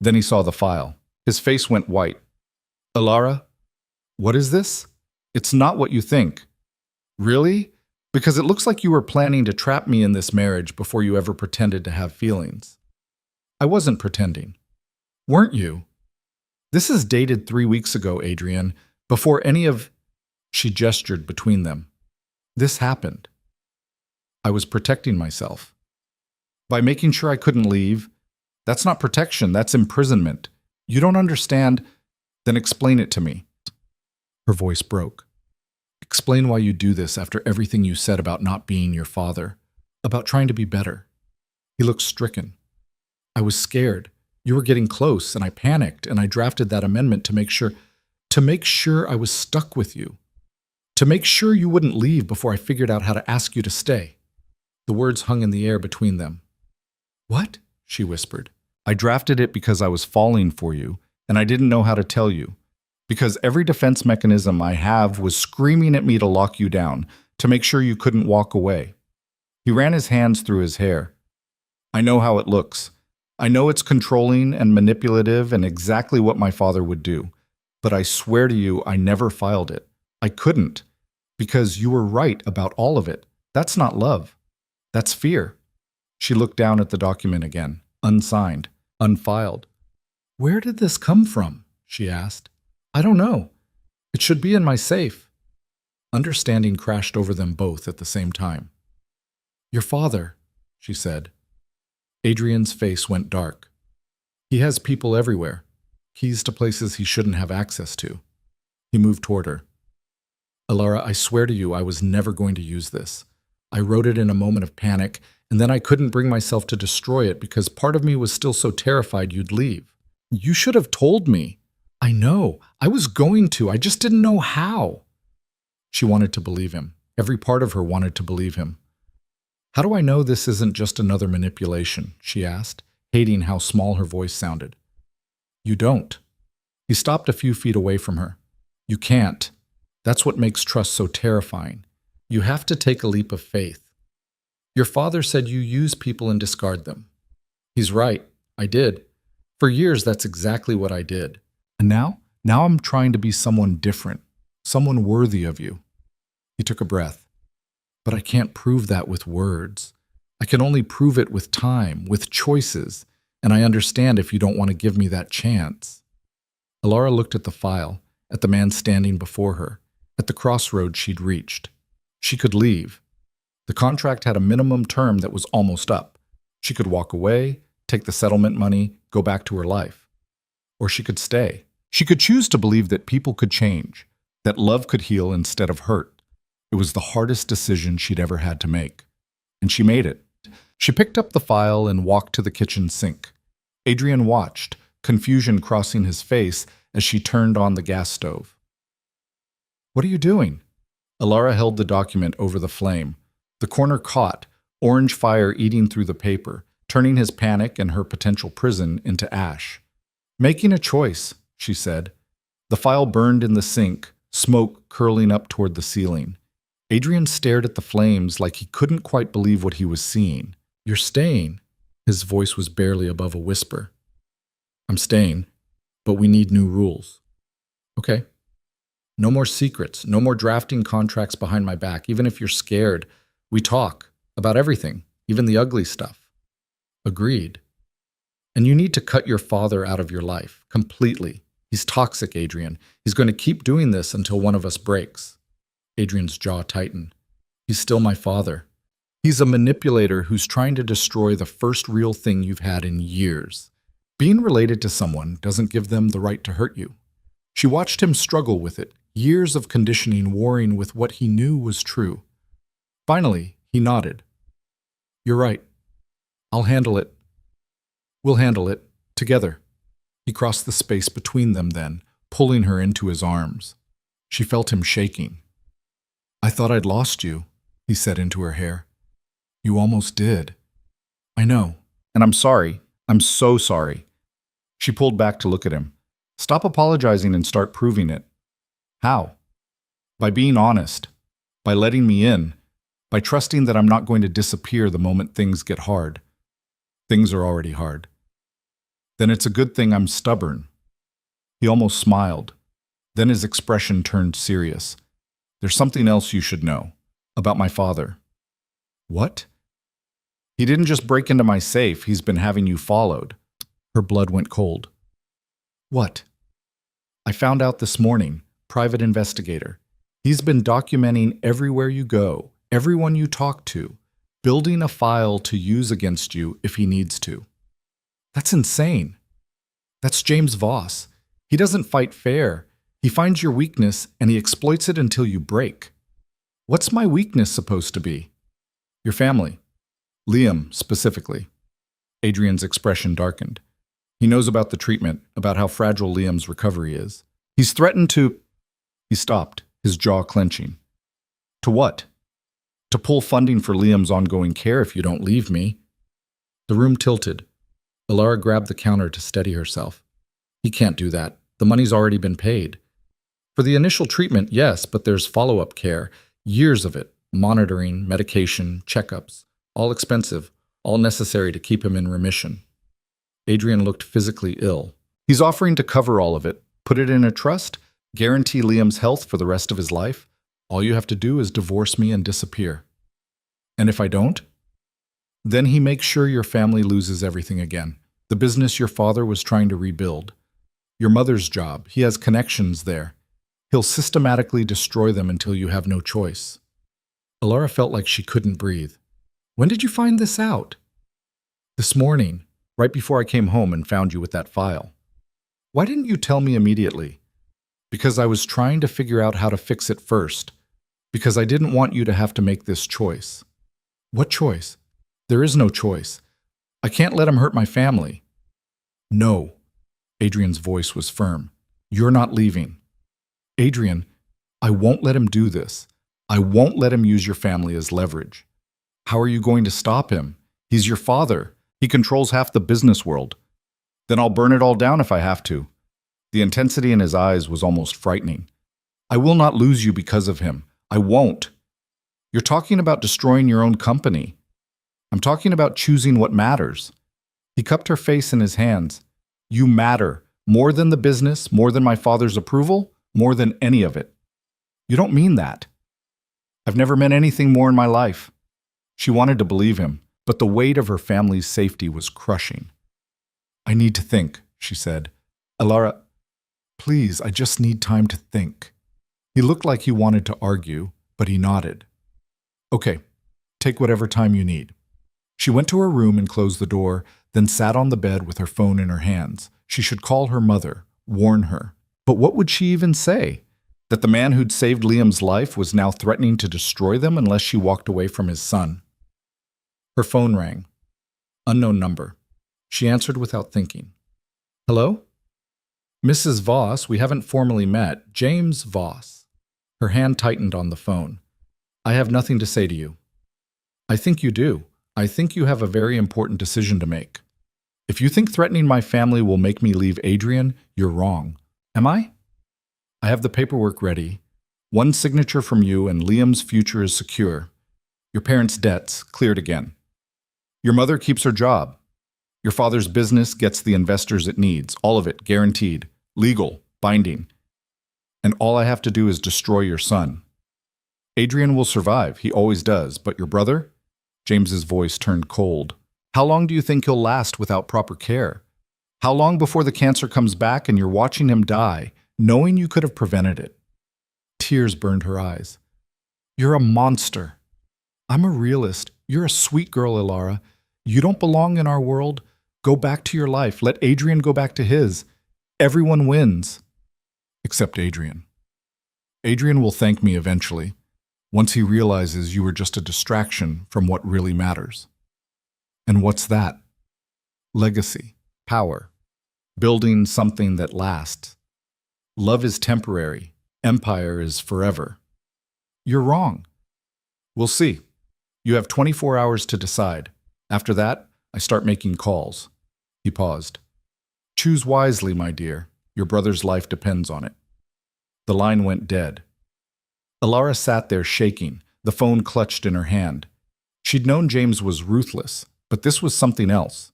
Then he saw the file. His face went white. Alara, what is this? It's not what you think. Really? Because it looks like you were planning to trap me in this marriage before you ever pretended to have feelings. I wasn't pretending. Weren't you? This is dated 3 weeks ago, Adrian, before any of... She gestured between them. This happened. I was protecting myself. By making sure I couldn't leave. That's not protection, that's imprisonment. You don't understand? Then explain it to me. Her voice broke. Explain why you do this after everything you said about not being your father, about trying to be better. He looked stricken. I was scared. You were getting close, and I panicked, and I drafted that amendment to make sure I was stuck with you. To make sure you wouldn't leave before I figured out how to ask you to stay. The words hung in the air between them. What? She whispered. I drafted it because I was falling for you, and I didn't know how to tell you. Because every defense mechanism I have was screaming at me to lock you down, to make sure you couldn't walk away. He ran his hands through his hair. I know how it looks. I know it's controlling and manipulative and exactly what my father would do. But I swear to you, I never filed it. I couldn't. Because you were right about all of it. That's not love. That's fear. She looked down at the document again, unsigned. unfiled. Where did this come from? She asked. I don't know. It should be in my safe. Understanding crashed over them both at the same time. Your father, she said. Adrian's face went dark. He has people everywhere, keys to places he shouldn't have access to. He moved toward her. Alara, I swear to you I was never going to use this. I wrote it in a moment of panic, and then I couldn't bring myself to destroy it because part of me was still so terrified you'd leave. You should have told me. I know. I was going to. I just didn't know how. She wanted to believe him. Every part of her wanted to believe him. How do I know this isn't just another manipulation? She asked, hating how small her voice sounded. You don't. He stopped a few feet away from her. You can't. That's what makes trust so terrifying. You have to take a leap of faith. Your father said you use people and discard them. He's right. I did. For years, that's exactly what I did. And now I'm trying to be someone different, someone worthy of you. He took a breath. But I can't prove that with words. I can only prove it with time, with choices, and I understand if you don't want to give me that chance. Alara looked at the file, at the man standing before her, at the crossroads she'd reached. She could leave. The contract had a minimum term that was almost up. She could walk away, take the settlement money, go back to her life. Or she could stay. She could choose to believe that people could change, that love could heal instead of hurt. It was the hardest decision she'd ever had to make. And she made it. She picked up the file and walked to the kitchen sink. Adrian watched, confusion crossing his face as she turned on the gas stove. What are you doing? Alara held the document over the flame. The corner caught, orange fire eating through the paper, turning his panic and her potential prison into ash. Making a choice, she said. The file burned in the sink, smoke curling up toward the ceiling. Adrian stared at the flames like he couldn't quite believe what he was seeing. You're staying. His voice was barely above a whisper. I'm staying, but we need new rules. Okay. No more secrets, no more drafting contracts behind my back. Even if you're scared, we talk about everything, even the ugly stuff. Agreed. And you need to cut your father out of your life, completely. He's toxic, Adrian. He's going to keep doing this until one of us breaks. Adrian's jaw tightened. He's still my father. He's a manipulator who's trying to destroy the first real thing you've had in years. Being related to someone doesn't give them the right to hurt you. She watched him struggle with it, years of conditioning warring with what he knew was true. Finally, he nodded. You're right. I'll handle it. We'll handle it, together. He crossed the space between them then, pulling her into his arms. She felt him shaking. I thought I'd lost you, he said into her hair. You almost did. I know, and I'm sorry. I'm so sorry. She pulled back to look at him. Stop apologizing and start proving it. How? By being honest. By letting me in. By trusting that I'm not going to disappear the moment things get hard. Things are already hard. Then it's a good thing I'm stubborn. He almost smiled. Then his expression turned serious. There's something else you should know. About my father. What? He didn't just break into my safe. He's been having you followed. Her blood went cold. What? I found out this morning. Private investigator. He's been documenting everywhere you go, everyone you talk to, building a file to use against you if he needs to. That's insane. That's James Voss. He doesn't fight fair. He finds your weakness and he exploits it until you break. What's my weakness supposed to be? Your family. Liam, specifically. Adrian's expression darkened. He knows about the treatment, about how fragile Liam's recovery is. He's threatened to... He stopped, his jaw clenching. To what? To pull funding for Liam's ongoing care if you don't leave me. The room tilted. Alara grabbed the counter to steady herself. He can't do that. The money's already been paid. For the initial treatment, yes, but there's follow-up care. Years of it. Monitoring, medication, checkups. All expensive. All necessary to keep him in remission. Adrian looked physically ill. He's offering to cover all of it. Put it in a trust. Guarantee Liam's health for the rest of his life. All you have to do is divorce me and disappear. And if I don't? Then he makes sure your family loses everything again. The business your father was trying to rebuild. Your mother's job. He has connections there. He'll systematically destroy them until you have no choice. Alara felt like she couldn't breathe. When did you find this out? This morning, right before I came home and found you with that file. Why didn't you tell me immediately? Because I was trying to figure out how to fix it first. Because I didn't want you to have to make this choice. What choice? There is no choice. I can't let him hurt my family. No. Adrian's voice was firm. You're not leaving. Adrian, I won't let him do this. I won't let him use your family as leverage. How are you going to stop him? He's your father. He controls half the business world. Then I'll burn it all down if I have to. The intensity in his eyes was almost frightening. I will not lose you because of him. I won't. You're talking about destroying your own company. I'm talking about choosing what matters. He cupped her face in his hands. You matter. More than the business, more than my father's approval, more than any of it. You don't mean that. I've never meant anything more in my life. She wanted to believe him, but the weight of her family's safety was crushing. I need to think, she said. Alara, please, I just need time to think. He looked like he wanted to argue, but he nodded. Okay, take whatever time you need. She went to her room and closed the door, then sat on the bed with her phone in her hands. She should call her mother, warn her. But what would she even say? That the man who'd saved Liam's life was now threatening to destroy them unless she walked away from his son. Her phone rang. Unknown number. She answered without thinking. Hello? Mrs. Voss, we haven't formally met. James Voss. Her hand tightened on the phone. I have nothing to say to you. I think you do. I think you have a very important decision to make. If you think threatening my family will make me leave Adrian, you're wrong. Am I? I have the paperwork ready. One signature from you and Liam's future is secure. Your parents' debts cleared again. Your mother keeps her job. Your father's business gets the investors it needs, all of it guaranteed, legal, binding. And all I have to do is destroy your son. Adrian will survive, he always does, but your brother? James's voice turned cold. How long do you think he'll last without proper care? How long before the cancer comes back and you're watching him die, knowing you could have prevented it? Tears burned her eyes. You're a monster. I'm a realist. You're a sweet girl, Alara. You don't belong in our world. Go back to your life. Let Adrian go back to his. Everyone wins. Except Adrian. Adrian will thank me eventually, once he realizes you were just a distraction from what really matters. And what's that? Legacy, power, building something that lasts. Love is temporary. Empire is forever. You're wrong. We'll see. You have 24 hours to decide. After that, I start making calls. He paused. Choose wisely, my dear. Your brother's life depends on it. The line went dead. Alara sat there shaking, the phone clutched in her hand. She'd known James was ruthless, but this was something else.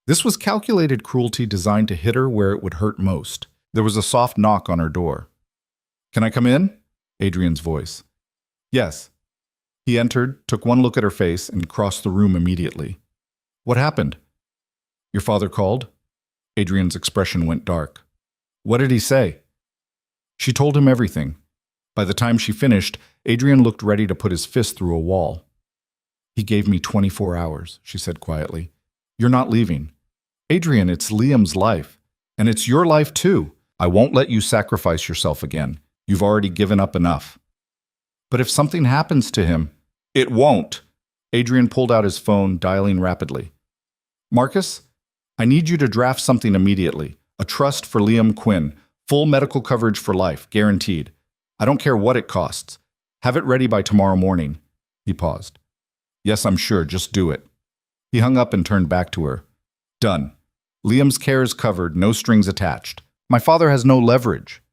This was calculated cruelty designed to hit her where it would hurt most. There was a soft knock on her door. Can I come in? Adrian's voice. Yes. He entered, took one look at her face, and crossed the room immediately. What happened? Your father called? Adrian's expression went dark. What did he say? She told him everything. By the time she finished, Adrian looked ready to put his fist through a wall. He gave me 24 hours, she said quietly. You're not leaving. Adrian, it's Liam's life. And it's your life too. I won't let you sacrifice yourself again. You've already given up enough. But if something happens to him, it won't. Adrian pulled out his phone, dialing rapidly. Marcus, I need you to draft something immediately. A trust for Liam Quinn. Full medical coverage for life, guaranteed. I don't care what it costs. Have it ready by tomorrow morning. He paused. Yes, I'm sure. Just do it. He hung up and turned back to her. Done. Liam's care is covered, no strings attached. My father has no leverage.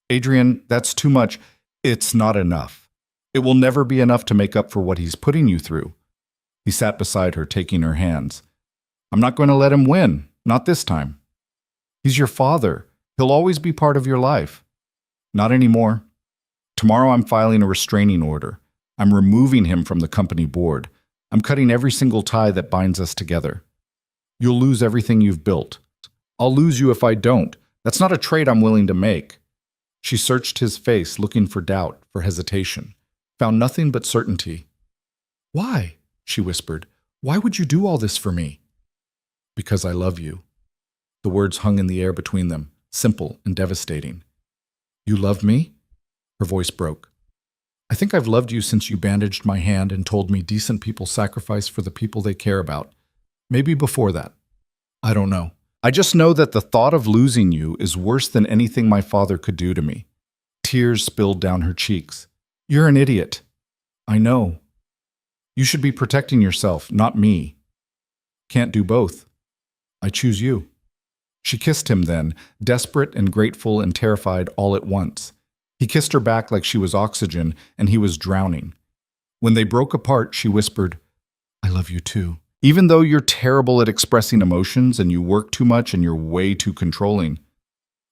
Adrian, that's too much. It's not enough. It will never be enough to make up for what he's putting you through. He sat beside her, taking her hands. I'm not going to let him win. Not this time. He's your father. He'll always be part of your life. Not anymore. Tomorrow I'm filing a restraining order. I'm removing him from the company board. I'm cutting every single tie that binds us together. You'll lose everything you've built. I'll lose you if I don't. That's not a trade I'm willing to make. She searched his face, looking for doubt, for hesitation. Found nothing but certainty. Why? She whispered. Why would you do all this for me? Because I love you. The words hung in the air between them, simple and devastating. You love me? Her voice broke. I think I've loved you since you bandaged my hand and told me decent people sacrifice for the people they care about. Maybe before that. I don't know. I just know that the thought of losing you is worse than anything my father could do to me. Tears spilled down her cheeks. You're an idiot. I know. You should be protecting yourself, not me. Can't do both. I choose you. She kissed him then, desperate and grateful and terrified all at once. He kissed her back like she was oxygen, and he was drowning. When they broke apart, she whispered, I love you too. Even though you're terrible at expressing emotions and you work too much and you're way too controlling.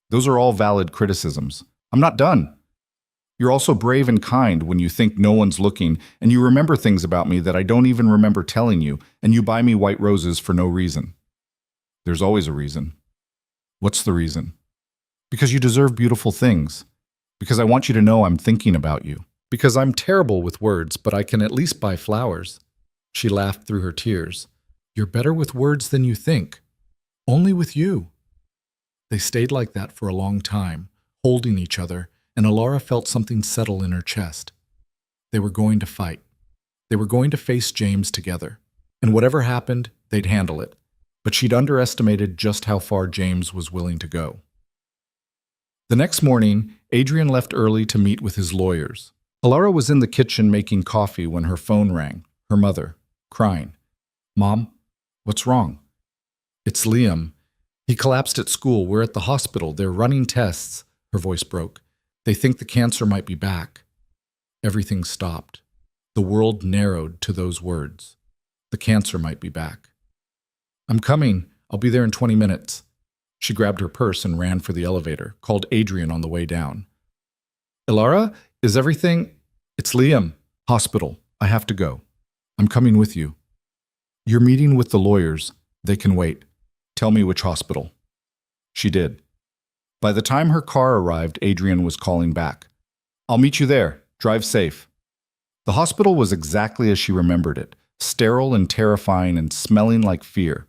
Those are all valid criticisms. I'm not done. You're also brave and kind when you think no one's looking, and you remember things about me that I don't even remember telling you, and you buy me white roses for no reason. There's always a reason. What's the reason? Because you deserve beautiful things. Because I want you to know I'm thinking about you. Because I'm terrible with words, but I can at least buy flowers. She laughed through her tears. You're better with words than you think. Only with you. They stayed like that for a long time, holding each other, and Alara felt something settle in her chest. They were going to fight. They were going to face James together. And whatever happened, they'd handle it. But she'd underestimated just how far James was willing to go. The next morning, Adrian left early to meet with his lawyers. Alara was in the kitchen making coffee when her phone rang. Her mother, crying. Mom, what's wrong? It's Liam. He collapsed at school. We're at the hospital. They're running tests. Her voice broke. They think the cancer might be back. Everything stopped. The world narrowed to those words. The cancer might be back. I'm coming. I'll be there in 20 minutes. She grabbed her purse and ran for the elevator, called Adrian on the way down. Alara, is everything? It's Liam. Hospital. I have to go. I'm coming with you. You're meeting with the lawyers. They can wait. Tell me which hospital. She did. By the time her car arrived, Adrian was calling back. I'll meet you there. Drive safe. The hospital was exactly as she remembered it, sterile and terrifying and smelling like fear.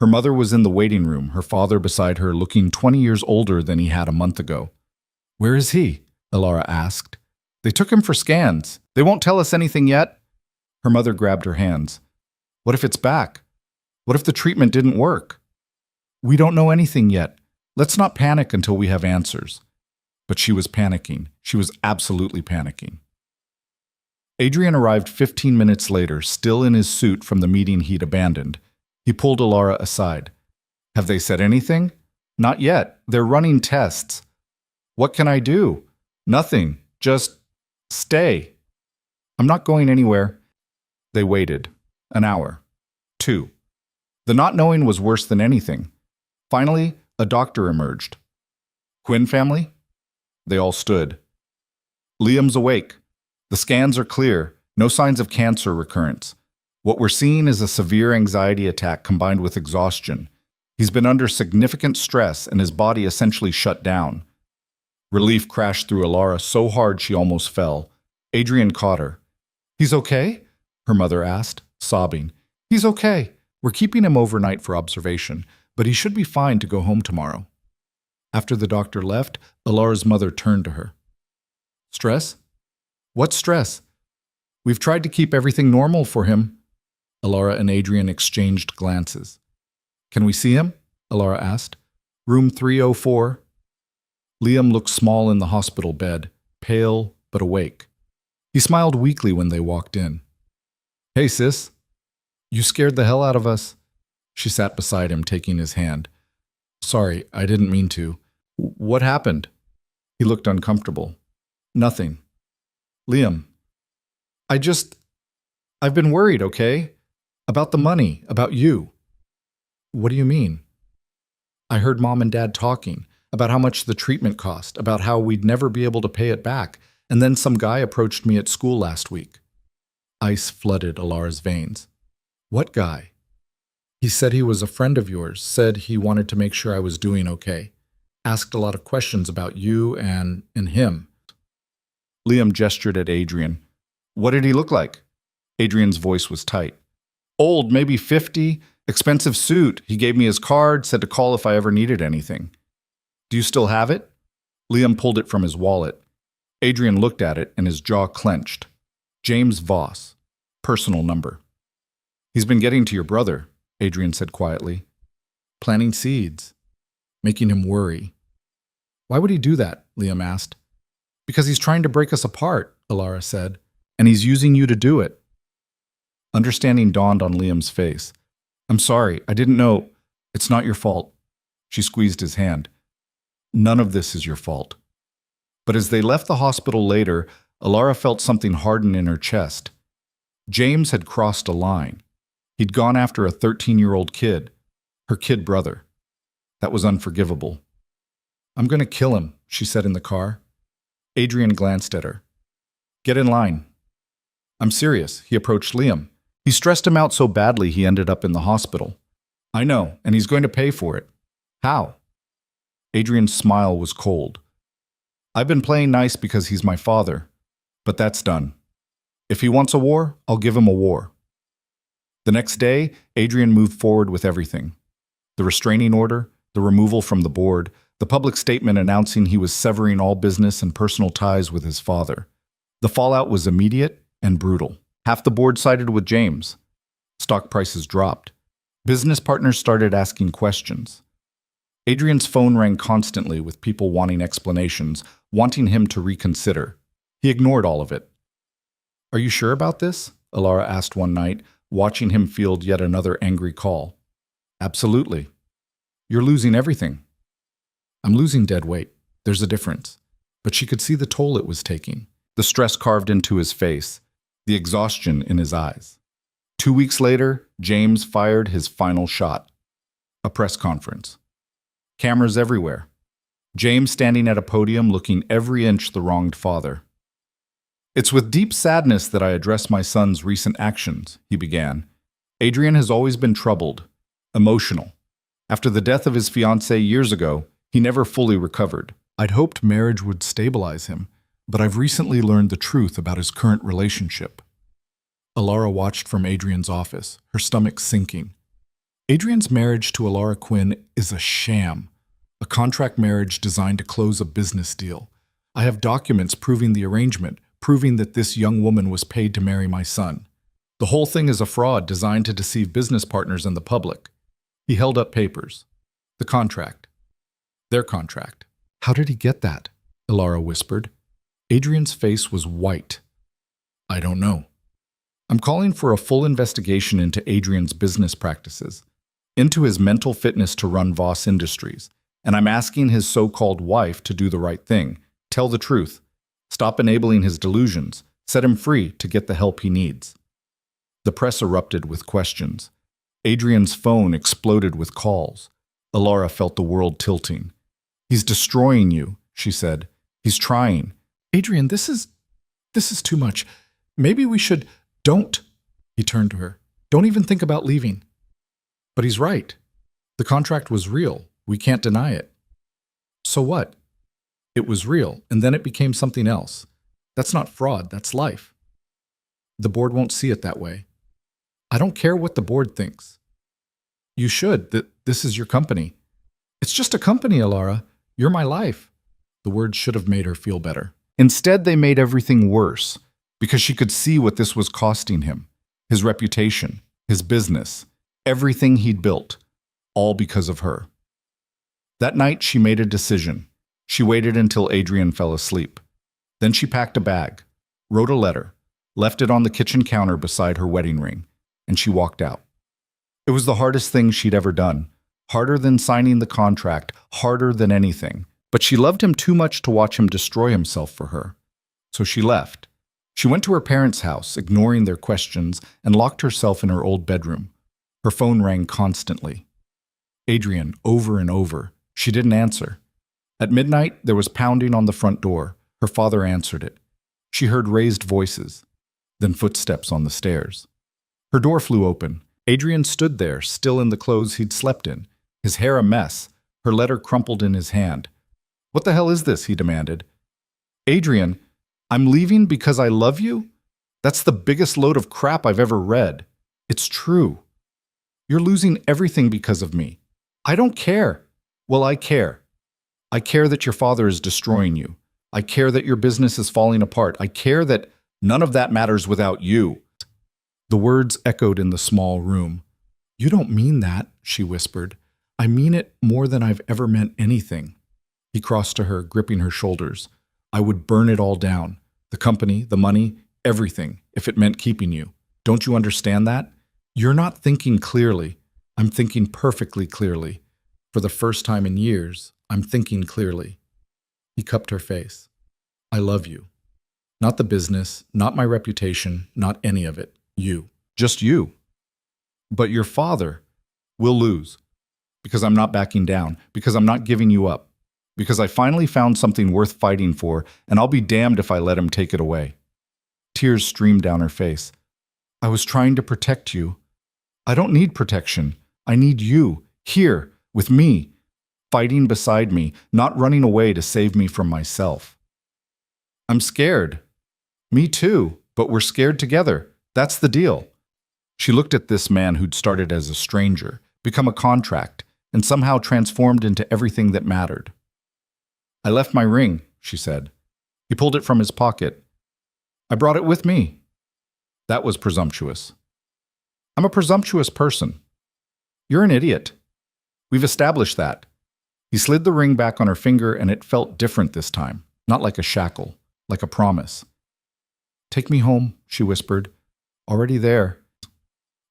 Her mother was in the waiting room, her father beside her, looking 20 years older than he had a month ago. Where is he? Alara asked. They took him for scans. They won't tell us anything yet. Her mother grabbed her hands. What if it's back? What if the treatment didn't work? We don't know anything yet. Let's not panic until we have answers. But she was panicking. She was absolutely panicking. Adrian arrived 15 minutes later, still in his suit from the meeting he'd abandoned. He pulled Alara aside. Have they said anything? Not yet. They're running tests. What can I do? Nothing. Just stay. I'm not going anywhere. They waited. An hour. 2. The not knowing was worse than anything. Finally, a doctor emerged. Quinn family? They all stood. Liam's awake. The scans are clear. No signs of cancer recurrence. What we're seeing is a severe anxiety attack combined with exhaustion. He's been under significant stress and his body essentially shut down. Relief crashed through Alara so hard she almost fell. Adrian caught her. He's okay? Her mother asked, sobbing. He's okay. We're keeping him overnight for observation, but he should be fine to go home tomorrow. After the doctor left, Alara's mother turned to her. Stress? What stress? We've tried to keep everything normal for him. Alara and Adrian exchanged glances. Can we see him? Alara asked. Room 304. Liam looked small in the hospital bed, pale but awake. He smiled weakly when they walked in. Hey, sis. You scared the hell out of us. She sat beside him, taking his hand. Sorry, I didn't mean to. What happened? He looked uncomfortable. Nothing. Liam. I've been worried, okay? About the money, about you. What do you mean? I heard Mom and Dad talking about how much the treatment cost, about how we'd never be able to pay it back, and then some guy approached me at school last week. Ice flooded Alara's veins. What guy? He said he was a friend of yours, said he wanted to make sure I was doing okay. Asked a lot of questions about you and him. Liam gestured at Adrian. What did he look like? Adrian's voice was tight. Old, maybe 50, expensive suit. He gave me his card, said to call if I ever needed anything. Do you still have it? Liam pulled it from his wallet. Adrian looked at it and his jaw clenched. James Voss. Personal number. He's been getting to your brother, Adrian said quietly. Planting seeds. Making him worry. Why would he do that? Liam asked. Because he's trying to break us apart, Alara said. And he's using you to do it. Understanding dawned on Liam's face. I'm sorry, I didn't know. It's not your fault. She squeezed his hand. None of this is your fault. But as they left the hospital later, Alara felt something harden in her chest. James had crossed a line. He'd gone after a 13-year-old kid, her kid brother. That was unforgivable. I'm going to kill him, she said in the car. Adrian glanced at her. Get in line. I'm serious, he approached Liam. He stressed him out so badly he ended up in the hospital. I know, and he's going to pay for it. How? Adrian's smile was cold. I've been playing nice because he's my father, but that's done. If he wants a war, I'll give him a war. The next day, Adrian moved forward with everything. The restraining order, the removal from the board, the public statement announcing he was severing all business and personal ties with his father. The fallout was immediate and brutal. Half the board sided with James. Stock prices dropped. Business partners started asking questions. Adrian's phone rang constantly with people wanting explanations, wanting him to reconsider. He ignored all of it. Are you sure about this? Alara asked one night, watching him field yet another angry call. Absolutely. You're losing everything. I'm losing dead weight. There's a difference. But she could see the toll it was taking. The stress carved into his face, the exhaustion in his eyes. 2 weeks later, James fired his final shot. A press conference. Cameras everywhere. James standing at a podium looking every inch the wronged father. It's with deep sadness that I address my son's recent actions, he began. Adrian has always been troubled, emotional. After the death of his fiancée years ago, he never fully recovered. I'd hoped marriage would stabilize him, but I've recently learned the truth about his current relationship. Alara watched from Adrian's office, her stomach sinking. Adrian's marriage to Alara Quinn is a sham, a contract marriage designed to close a business deal. I have documents proving the arrangement, proving that this young woman was paid to marry my son. The whole thing is a fraud designed to deceive business partners and the public. He held up papers. The contract. Their contract. How did he get that? Alara whispered. Adrian's face was white. I don't know. I'm calling for a full investigation into Adrian's business practices, into his mental fitness to run Voss Industries, and I'm asking his so-called wife to do the right thing, tell the truth, stop enabling his delusions, set him free to get the help he needs. The press erupted with questions. Adrian's phone exploded with calls. Alara felt the world tilting. He's destroying you, she said. He's trying. Adrian, this is too much. Maybe we should... Don't, he turned to her. Don't even think about leaving. But he's right. The contract was real. We can't deny it. So what? It was real, and then it became something else. That's not fraud, that's life. The board won't see it that way. I don't care what the board thinks. You should. This is your company. It's just a company, Alara. You're my life. The words should have made her feel better. Instead, they made everything worse, because she could see what this was costing him. His reputation, his business, everything he'd built, all because of her. That night, she made a decision. She waited until Adrian fell asleep. Then she packed a bag, wrote a letter, left it on the kitchen counter beside her wedding ring, and she walked out. It was the hardest thing she'd ever done, harder than signing the contract, harder than anything. But she loved him too much to watch him destroy himself for her. So she left. She went to her parents' house, ignoring their questions, and locked herself in her old bedroom. Her phone rang constantly. Adrian, over and over. She didn't answer. At midnight, there was pounding on the front door. Her father answered it. She heard raised voices, then footsteps on the stairs. Her door flew open. Adrian stood there, still in the clothes he'd slept in, his hair a mess, her letter crumpled in his hand. "What the hell is this?" he demanded. "Adrian, I'm leaving because I love you? That's the biggest load of crap I've ever read. It's true. You're losing everything because of me. I don't care." "Well, I care. I care that your father is destroying you. I care that your business is falling apart. I care that none of that matters without you." The words echoed in the small room. "You don't mean that," she whispered. "I mean it more than I've ever meant anything." He crossed to her, gripping her shoulders. "I would burn it all down. The company, the money, everything, if it meant keeping you. Don't you understand that? You're not thinking clearly. I'm thinking perfectly clearly. For the first time in years, I'm thinking clearly." He cupped her face. "I love you. Not the business, not my reputation, not any of it. You. Just you. But your father will lose. Because I'm not backing down. Because I'm not giving you up. Because I finally found something worth fighting for, and I'll be damned if I let him take it away." Tears streamed down her face. "I was trying to protect you. I don't need protection. I need you, here, with me, fighting beside me, not running away to save me from myself." "I'm scared." "Me too, but we're scared together. That's the deal." She looked at this man who'd started as a stranger, become a contract, and somehow transformed into everything that mattered. "I left my ring," she said. He pulled it from his pocket. "I brought it with me." That was presumptuous. "I'm a presumptuous person." "You're an idiot. We've established that." He slid the ring back on her finger, and it felt different this time, not like a shackle, like a promise. "Take me home," she whispered. "Already there."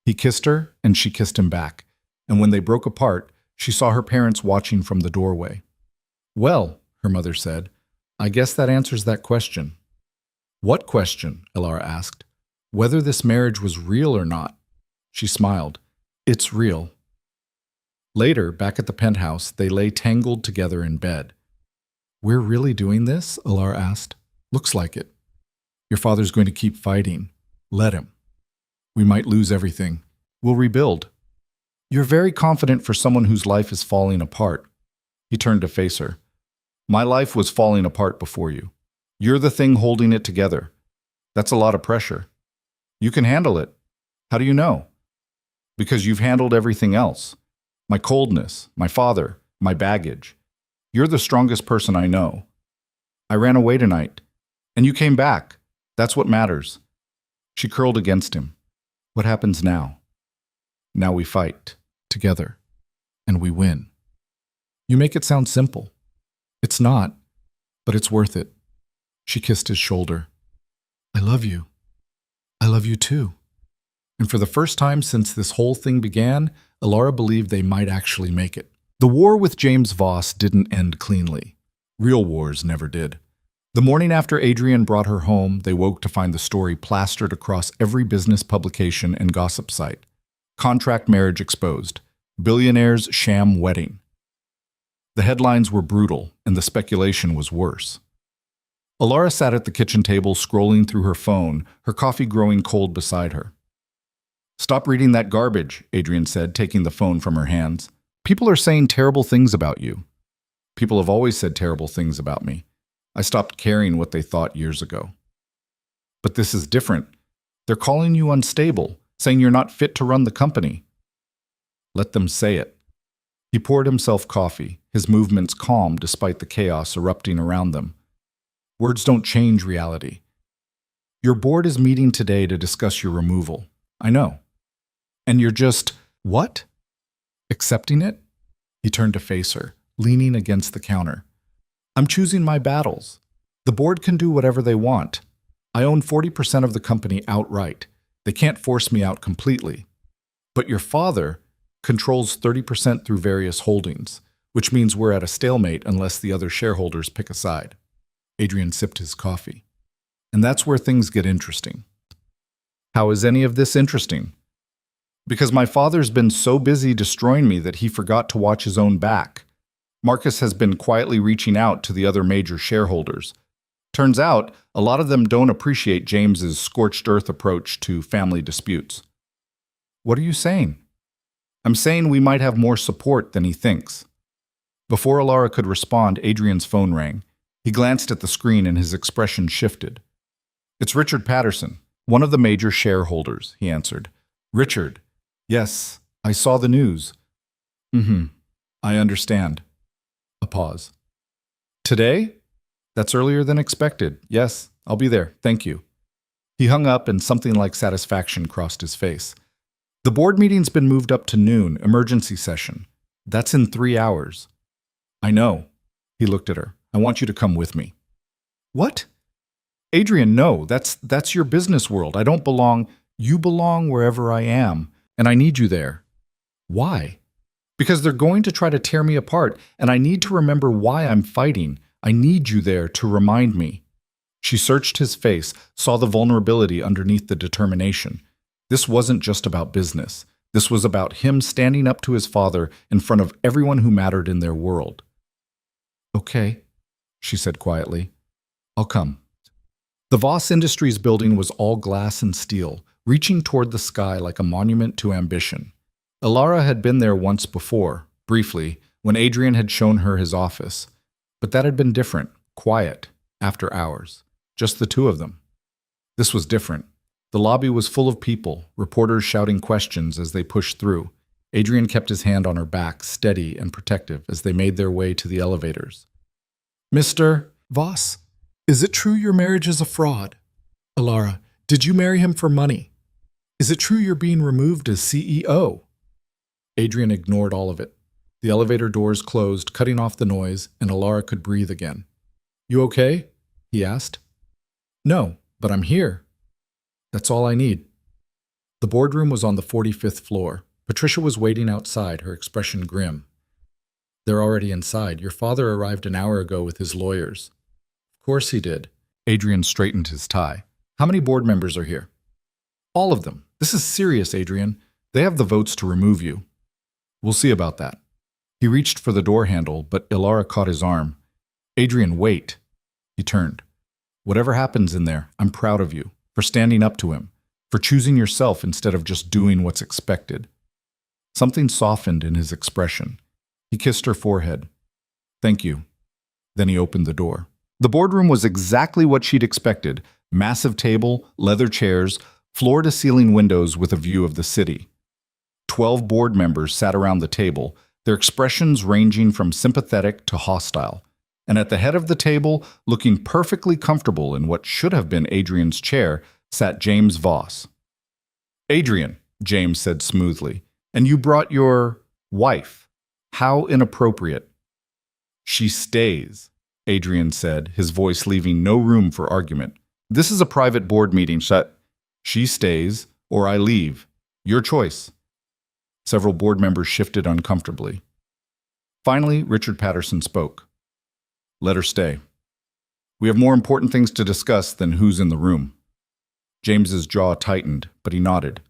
He kissed her, and she kissed him back, and when they broke apart, she saw her parents watching from the doorway. "Well," her mother said, "I guess that answers that question." "What question?" Elara asked. "Whether this marriage was real or not." She smiled. "It's real." Later, back at the penthouse, they lay tangled together in bed. "We're really doing this?" Elara asked. "Looks like it. Your father's going to keep fighting. Let him. We might lose everything. We'll rebuild. You're very confident for someone whose life is falling apart." He turned to face her. "My life was falling apart before you. You're the thing holding it together. That's a lot of pressure. You can handle it. How do you know? Because you've handled everything else. My coldness, my father, my baggage. You're the strongest person I know. I ran away tonight, and you came back. That's what matters." She curled against him. "What happens now?" "Now we fight, together, and we win." "You make it sound simple." "It's not, but it's worth it." She kissed his shoulder. "I love you. I love you too." And for the first time since this whole thing began, Elara believed they might actually make it. The war with James Voss didn't end cleanly. Real wars never did. The morning after Adrian brought her home, they woke to find the story plastered across every business publication and gossip site. Contract marriage exposed. Billionaire's sham wedding. The headlines were brutal, and the speculation was worse. Elara sat at the kitchen table scrolling through her phone, her coffee growing cold beside her. "Stop reading that garbage," Adrian said, taking the phone from her hands. "People are saying terrible things about you." "People have always said terrible things about me. I stopped caring what they thought years ago." "But this is different. They're calling you unstable, saying you're not fit to run the company." "Let them say it." He poured himself coffee, his movements calm despite the chaos erupting around them. "Words don't change reality. Your board is meeting today to discuss your removal. I know. And you're just, what? Accepting it?" He turned to face her, leaning against the counter. "I'm choosing my battles. The board can do whatever they want. I own 40% of the company outright. They can't force me out completely. But your father controls 30% through various holdings, which means we're at a stalemate unless the other shareholders pick a side." Adrian sipped his coffee. "And that's where things get interesting." "How is any of this interesting?" "Because my father's been so busy destroying me that he forgot to watch his own back. Marcus has been quietly reaching out to the other major shareholders. Turns out, a lot of them don't appreciate James's scorched earth approach to family disputes." What are you saying? I'm saying we might have more support than he thinks. Before Alara could respond, Adrian's phone rang. He glanced at the screen and his expression shifted. It's Richard Patterson, one of the major shareholders, he answered. Richard. Yes, I saw the news. I understand. A pause. Today? That's earlier than expected. Yes, I'll be there. Thank you. He hung up and something like satisfaction crossed his face. The board meeting's been moved up to noon, emergency session. That's in 3 hours. I know. He looked at her. I want you to come with me. What? Adrian, no, that's your business world. I don't belong. You belong wherever I am, and I need you there. Why? Because they're going to try to tear me apart, and I need to remember why I'm fighting. I need you there to remind me. She searched his face, saw the vulnerability underneath the determination. This wasn't just about business. This was about him standing up to his father in front of everyone who mattered in their world. Okay, she said quietly. I'll come. The Voss Industries building was all glass and steel, reaching toward the sky like a monument to ambition. Alara had been there once before, briefly, when Adrian had shown her his office. But that had been different, quiet, after hours. Just the two of them. This was different. The lobby was full of people, reporters shouting questions as they pushed through. Adrian kept his hand on her back, steady and protective, as they made their way to the elevators. Mr. Voss, is it true your marriage is a fraud? Alara, did you marry him for money? Is it true you're being removed as CEO? Adrian ignored all of it. The elevator doors closed, cutting off the noise, and Alara could breathe again. You okay? He asked. No, but I'm here. That's all I need. The boardroom was on the 45th floor. Patricia was waiting outside, her expression grim. They're already inside. Your father arrived an hour ago with his lawyers. Of course he did. Adrian straightened his tie. How many board members are here? All of them. This is serious, Adrian. They have the votes to remove you. We'll see about that. He reached for the door handle, but Alara caught his arm. Adrian, wait. He turned. Whatever happens in there, I'm proud of you, for standing up to him, for choosing yourself instead of just doing what's expected. Something softened in his expression. He kissed her forehead. Thank you. Then he opened the door. The boardroom was exactly what she'd expected. Massive table, leather chairs, floor-to-ceiling windows with a view of the city. 12 board members sat around the table, their expressions ranging from sympathetic to hostile. And at the head of the table, looking perfectly comfortable in what should have been Adrian's chair, sat James Voss. Adrian, James said smoothly, and you brought your wife. How inappropriate. She stays, Adrian said, his voice leaving no room for argument. This is a private board meeting. She stays, or I leave. Your choice. Several board members shifted uncomfortably. Finally, Richard Patterson spoke. Let her stay. We have more important things to discuss than who's in the room. James's jaw tightened, but he nodded.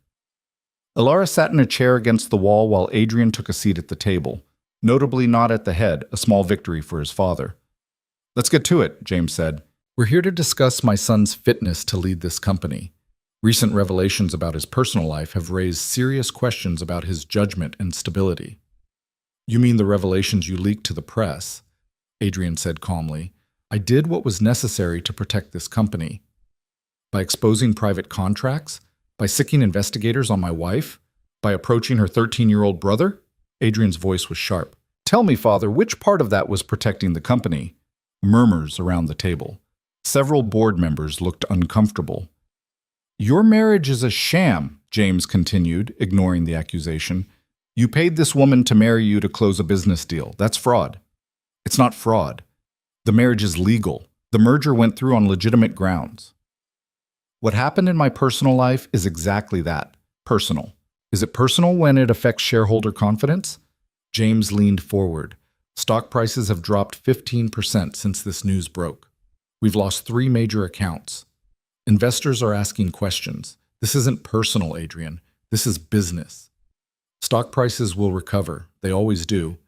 Alara sat in a chair against the wall while Adrian took a seat at the table, notably not at the head, a small victory for his father. Let's get to it, James said. We're here to discuss my son's fitness to lead this company. Recent revelations about his personal life have raised serious questions about his judgment and stability. You mean the revelations you leaked to the press? Adrian said calmly. I did what was necessary to protect this company. By exposing private contracts? By sicking investigators on my wife? By approaching her 13-year-old brother? Adrian's voice was sharp. Tell me, Father, which part of that was protecting the company? Murmurs around the table. Several board members looked uncomfortable. Your marriage is a sham, James continued, ignoring the accusation. You paid this woman to marry you to close a business deal. That's fraud. It's not fraud. The marriage is legal. The merger went through on legitimate grounds. What happened in my personal life is exactly that, personal. Is it personal when it affects shareholder confidence? James leaned forward. Stock prices have dropped 15% since this news broke. We've lost 3 major accounts. Investors are asking questions. This isn't personal, Adrian. This is business. Stock prices will recover. They always do.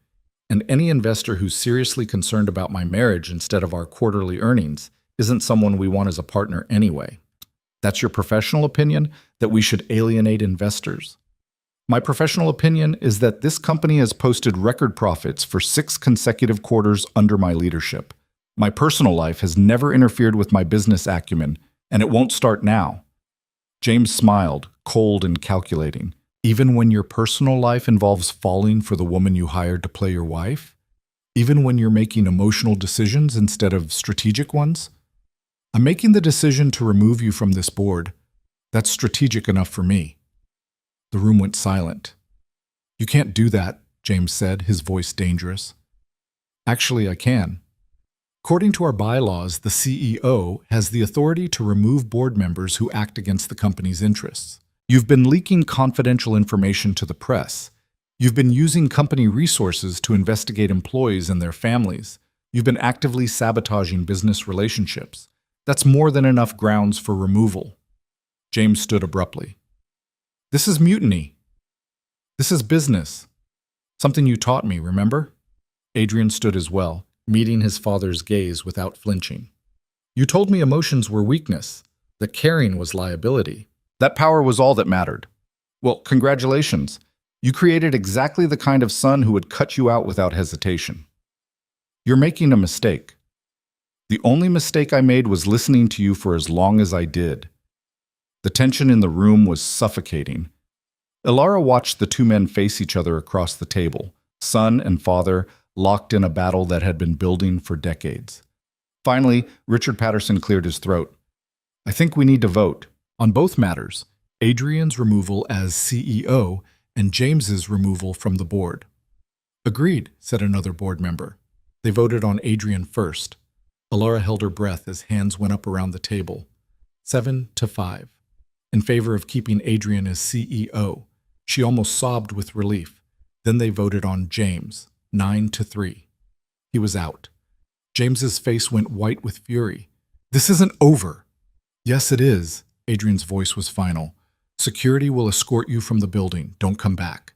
And any investor who's seriously concerned about my marriage instead of our quarterly earnings isn't someone we want as a partner anyway. That's your professional opinion, that we should alienate investors? My professional opinion is that this company has posted record profits for 6 consecutive quarters under my leadership. My personal life has never interfered with my business acumen, and it won't start now. James smiled, cold and calculating. Even when your personal life involves falling for the woman you hired to play your wife? Even when you're making emotional decisions instead of strategic ones? I'm making the decision to remove you from this board. That's strategic enough for me. The room went silent. You can't do that, James said, his voice dangerous. Actually, I can. According to our bylaws, the CEO has the authority to remove board members who act against the company's interests. You've been leaking confidential information to the press. You've been using company resources to investigate employees and their families. You've been actively sabotaging business relationships. That's more than enough grounds for removal. James stood abruptly. This is mutiny. This is business. Something you taught me, remember? Adrian stood as well, meeting his father's gaze without flinching. You told me emotions were weakness, that caring was liability. That power was all that mattered. Well, congratulations. You created exactly the kind of son who would cut you out without hesitation. You're making a mistake. The only mistake I made was listening to you for as long as I did. The tension in the room was suffocating. Ilara watched the two men face each other across the table, son and father, locked in a battle that had been building for decades. Finally, Richard Patterson cleared his throat. I think we need to vote on both matters, Adrian's removal as CEO and James's removal from the board. Agreed, said another board member. They voted on Adrian first. Ilara held her breath as hands went up around the table. 7-5. In favor of keeping Adrian as CEO. She almost sobbed with relief. Then they voted on James. 9-3. He was out. James's face went white with fury. This isn't over. Yes, it is. Adrian's voice was final. Security will escort you from the building. Don't come back.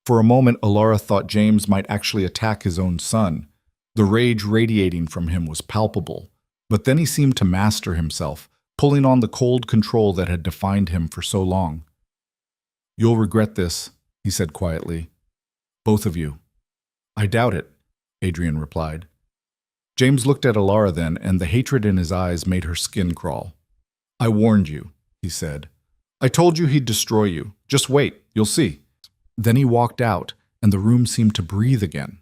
For a moment, Ilara thought James might actually attack his own son. The rage radiating from him was palpable. But then he seemed to master himself, pulling on the cold control that had defined him for so long. You'll regret this, he said quietly. Both of you. I doubt it, Adrian replied. James looked at Ilara then, and the hatred in his eyes made her skin crawl. I warned you, he said. I told you he'd destroy you. Just wait, you'll see. Then he walked out, and the room seemed to breathe again.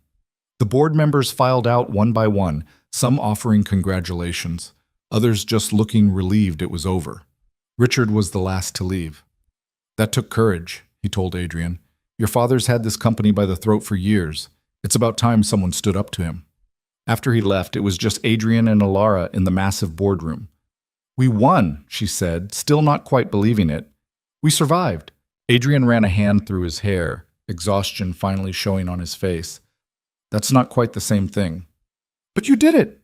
The board members filed out one by one, some offering congratulations, others just looking relieved it was over. Richard was the last to leave. That took courage, he told Adrian. Your father's had this company by the throat for years. It's about time someone stood up to him. After he left, it was just Adrian and Ilara in the massive boardroom. We won, she said, still not quite believing it. We survived. Adrian ran a hand through his hair, exhaustion finally showing on his face. That's not quite the same thing. But you did it.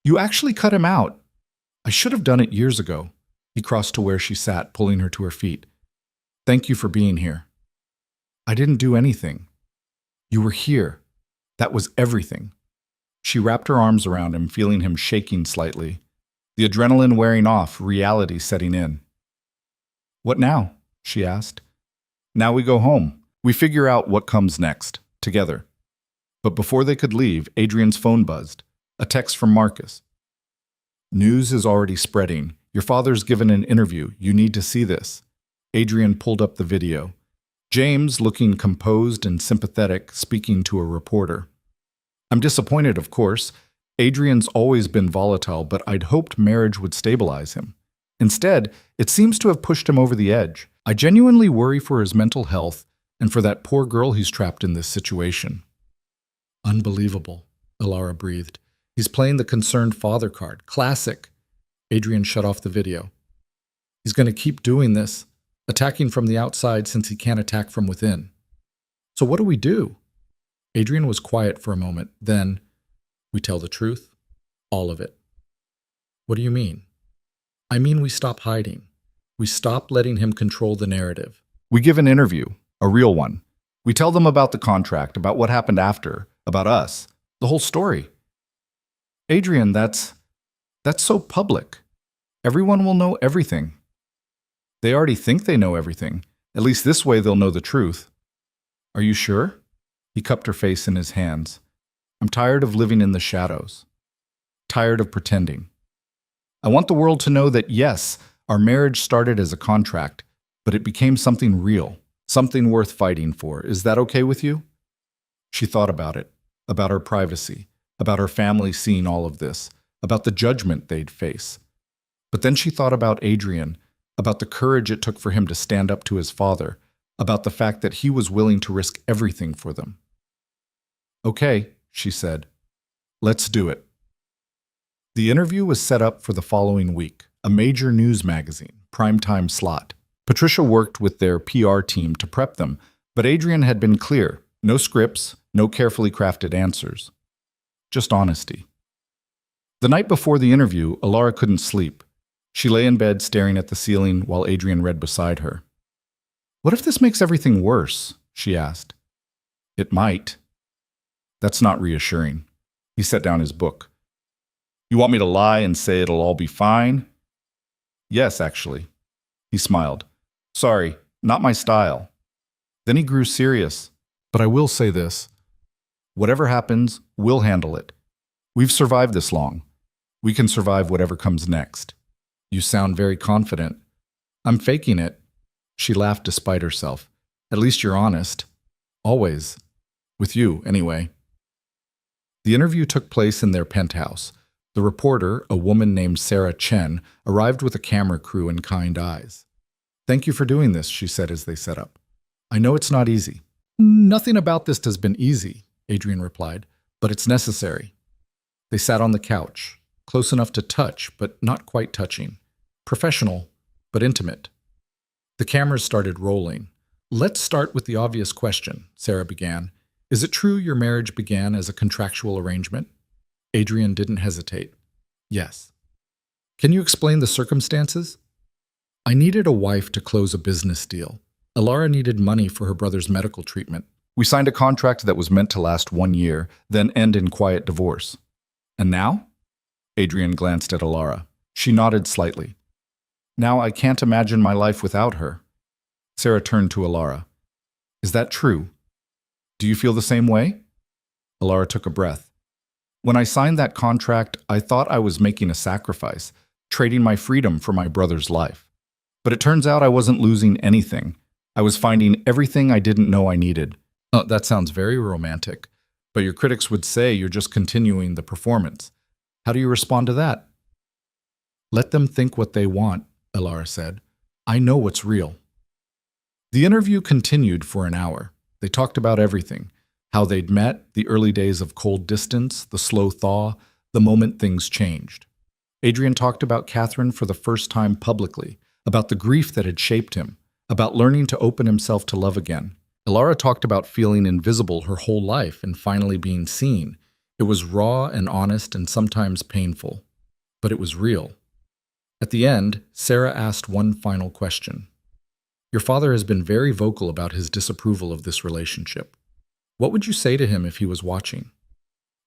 You actually cut him out. I should have done it years ago. He crossed to where she sat, pulling her to her feet. Thank you for being here. I didn't do anything. You were here. That was everything. She wrapped her arms around him, feeling him shaking slightly. The adrenaline wearing off, reality setting in. What now? She asked. Now we go home. We figure out what comes next, together. But before they could leave, Adrian's phone buzzed. A text from Marcus. News is already spreading. Your father's given an interview. You need to see this. Adrian pulled up the video. James, looking composed and sympathetic, speaking to a reporter. I'm disappointed, of course. Adrian's always been volatile, but I'd hoped marriage would stabilize him. Instead, it seems to have pushed him over the edge. I genuinely worry for his mental health and for that poor girl he's trapped in this situation. Unbelievable, Ilara breathed. He's playing the concerned father card. Classic. Adrian shut off the video. He's going to keep doing this, attacking from the outside since he can't attack from within. So what do we do? Adrian was quiet for a moment. Then, we tell the truth, all of it. What do you mean? I mean we stop hiding. We stop letting him control the narrative. We give an interview, a real one. We tell them about the contract, about what happened after, about us, the whole story. Adrian, that's so public. Everyone will know everything. They already think they know everything. At least this way they'll know the truth. Are you sure? He cupped her face in his hands. I'm tired of living in the shadows. Tired of pretending. I want the world to know that yes, our marriage started as a contract, but it became something real, something worth fighting for. Is that okay with you? She thought about it, about her privacy, about her family seeing all of this, about the judgment they'd face. But then she thought about Adrian, about the courage it took for him to stand up to his father, about the fact that he was willing to risk everything for them. Okay, she said. Let's do it. The interview was set up for the following week, a major news magazine, primetime slot. Patricia worked with their PR team to prep them, but Adrian had been clear. No scripts, no carefully crafted answers. Just honesty. The night before the interview, Alara couldn't sleep. She lay in bed staring at the ceiling while Adrian read beside her. What if this makes everything worse? She asked. It might. That's not reassuring. He set down his book. You want me to lie and say it'll all be fine? Yes, actually. He smiled. Sorry, not my style. Then he grew serious. But I will say this. Whatever happens, we'll handle it. We've survived this long. We can survive whatever comes next. You sound very confident. I'm faking it. She laughed despite herself. At least you're honest. Always. With you, anyway. The interview took place in their penthouse. The reporter, a woman named Sarah Chen, arrived with a camera crew and kind eyes. Thank you for doing this, she said as they set up. I know it's not easy. Nothing about this has been easy, Adrian replied, but it's necessary. They sat on the couch, close enough to touch, but not quite touching. Professional, but intimate. The cameras started rolling. Let's start with the obvious question, Sarah began. Is it true your marriage began as a contractual arrangement? Adrian didn't hesitate. Yes. Can you explain the circumstances? I needed a wife to close a business deal. Alara needed money for her brother's medical treatment. We signed a contract that was meant to last 1 year, then end in quiet divorce. And now? Adrian glanced at Alara. She nodded slightly. Now I can't imagine my life without her. Sarah turned to Alara. Is that true? Do you feel the same way? Alara took a breath. When I signed that contract, I thought I was making a sacrifice, trading my freedom for my brother's life. But it turns out I wasn't losing anything. I was finding everything I didn't know I needed. Oh, that sounds very romantic, but your critics would say you're just continuing the performance. How do you respond to that? Let them think what they want, Alara said. I know what's real. The interview continued for an hour. They talked about everything. How they'd met, the early days of cold distance, the slow thaw, the moment things changed. Adrian talked about Catherine for the first time publicly, about the grief that had shaped him, about learning to open himself to love again. Alara talked about feeling invisible her whole life and finally being seen. It was raw and honest and sometimes painful, but it was real. At the end, Sarah asked one final question. Your father has been very vocal about his disapproval of this relationship. What would you say to him if he was watching?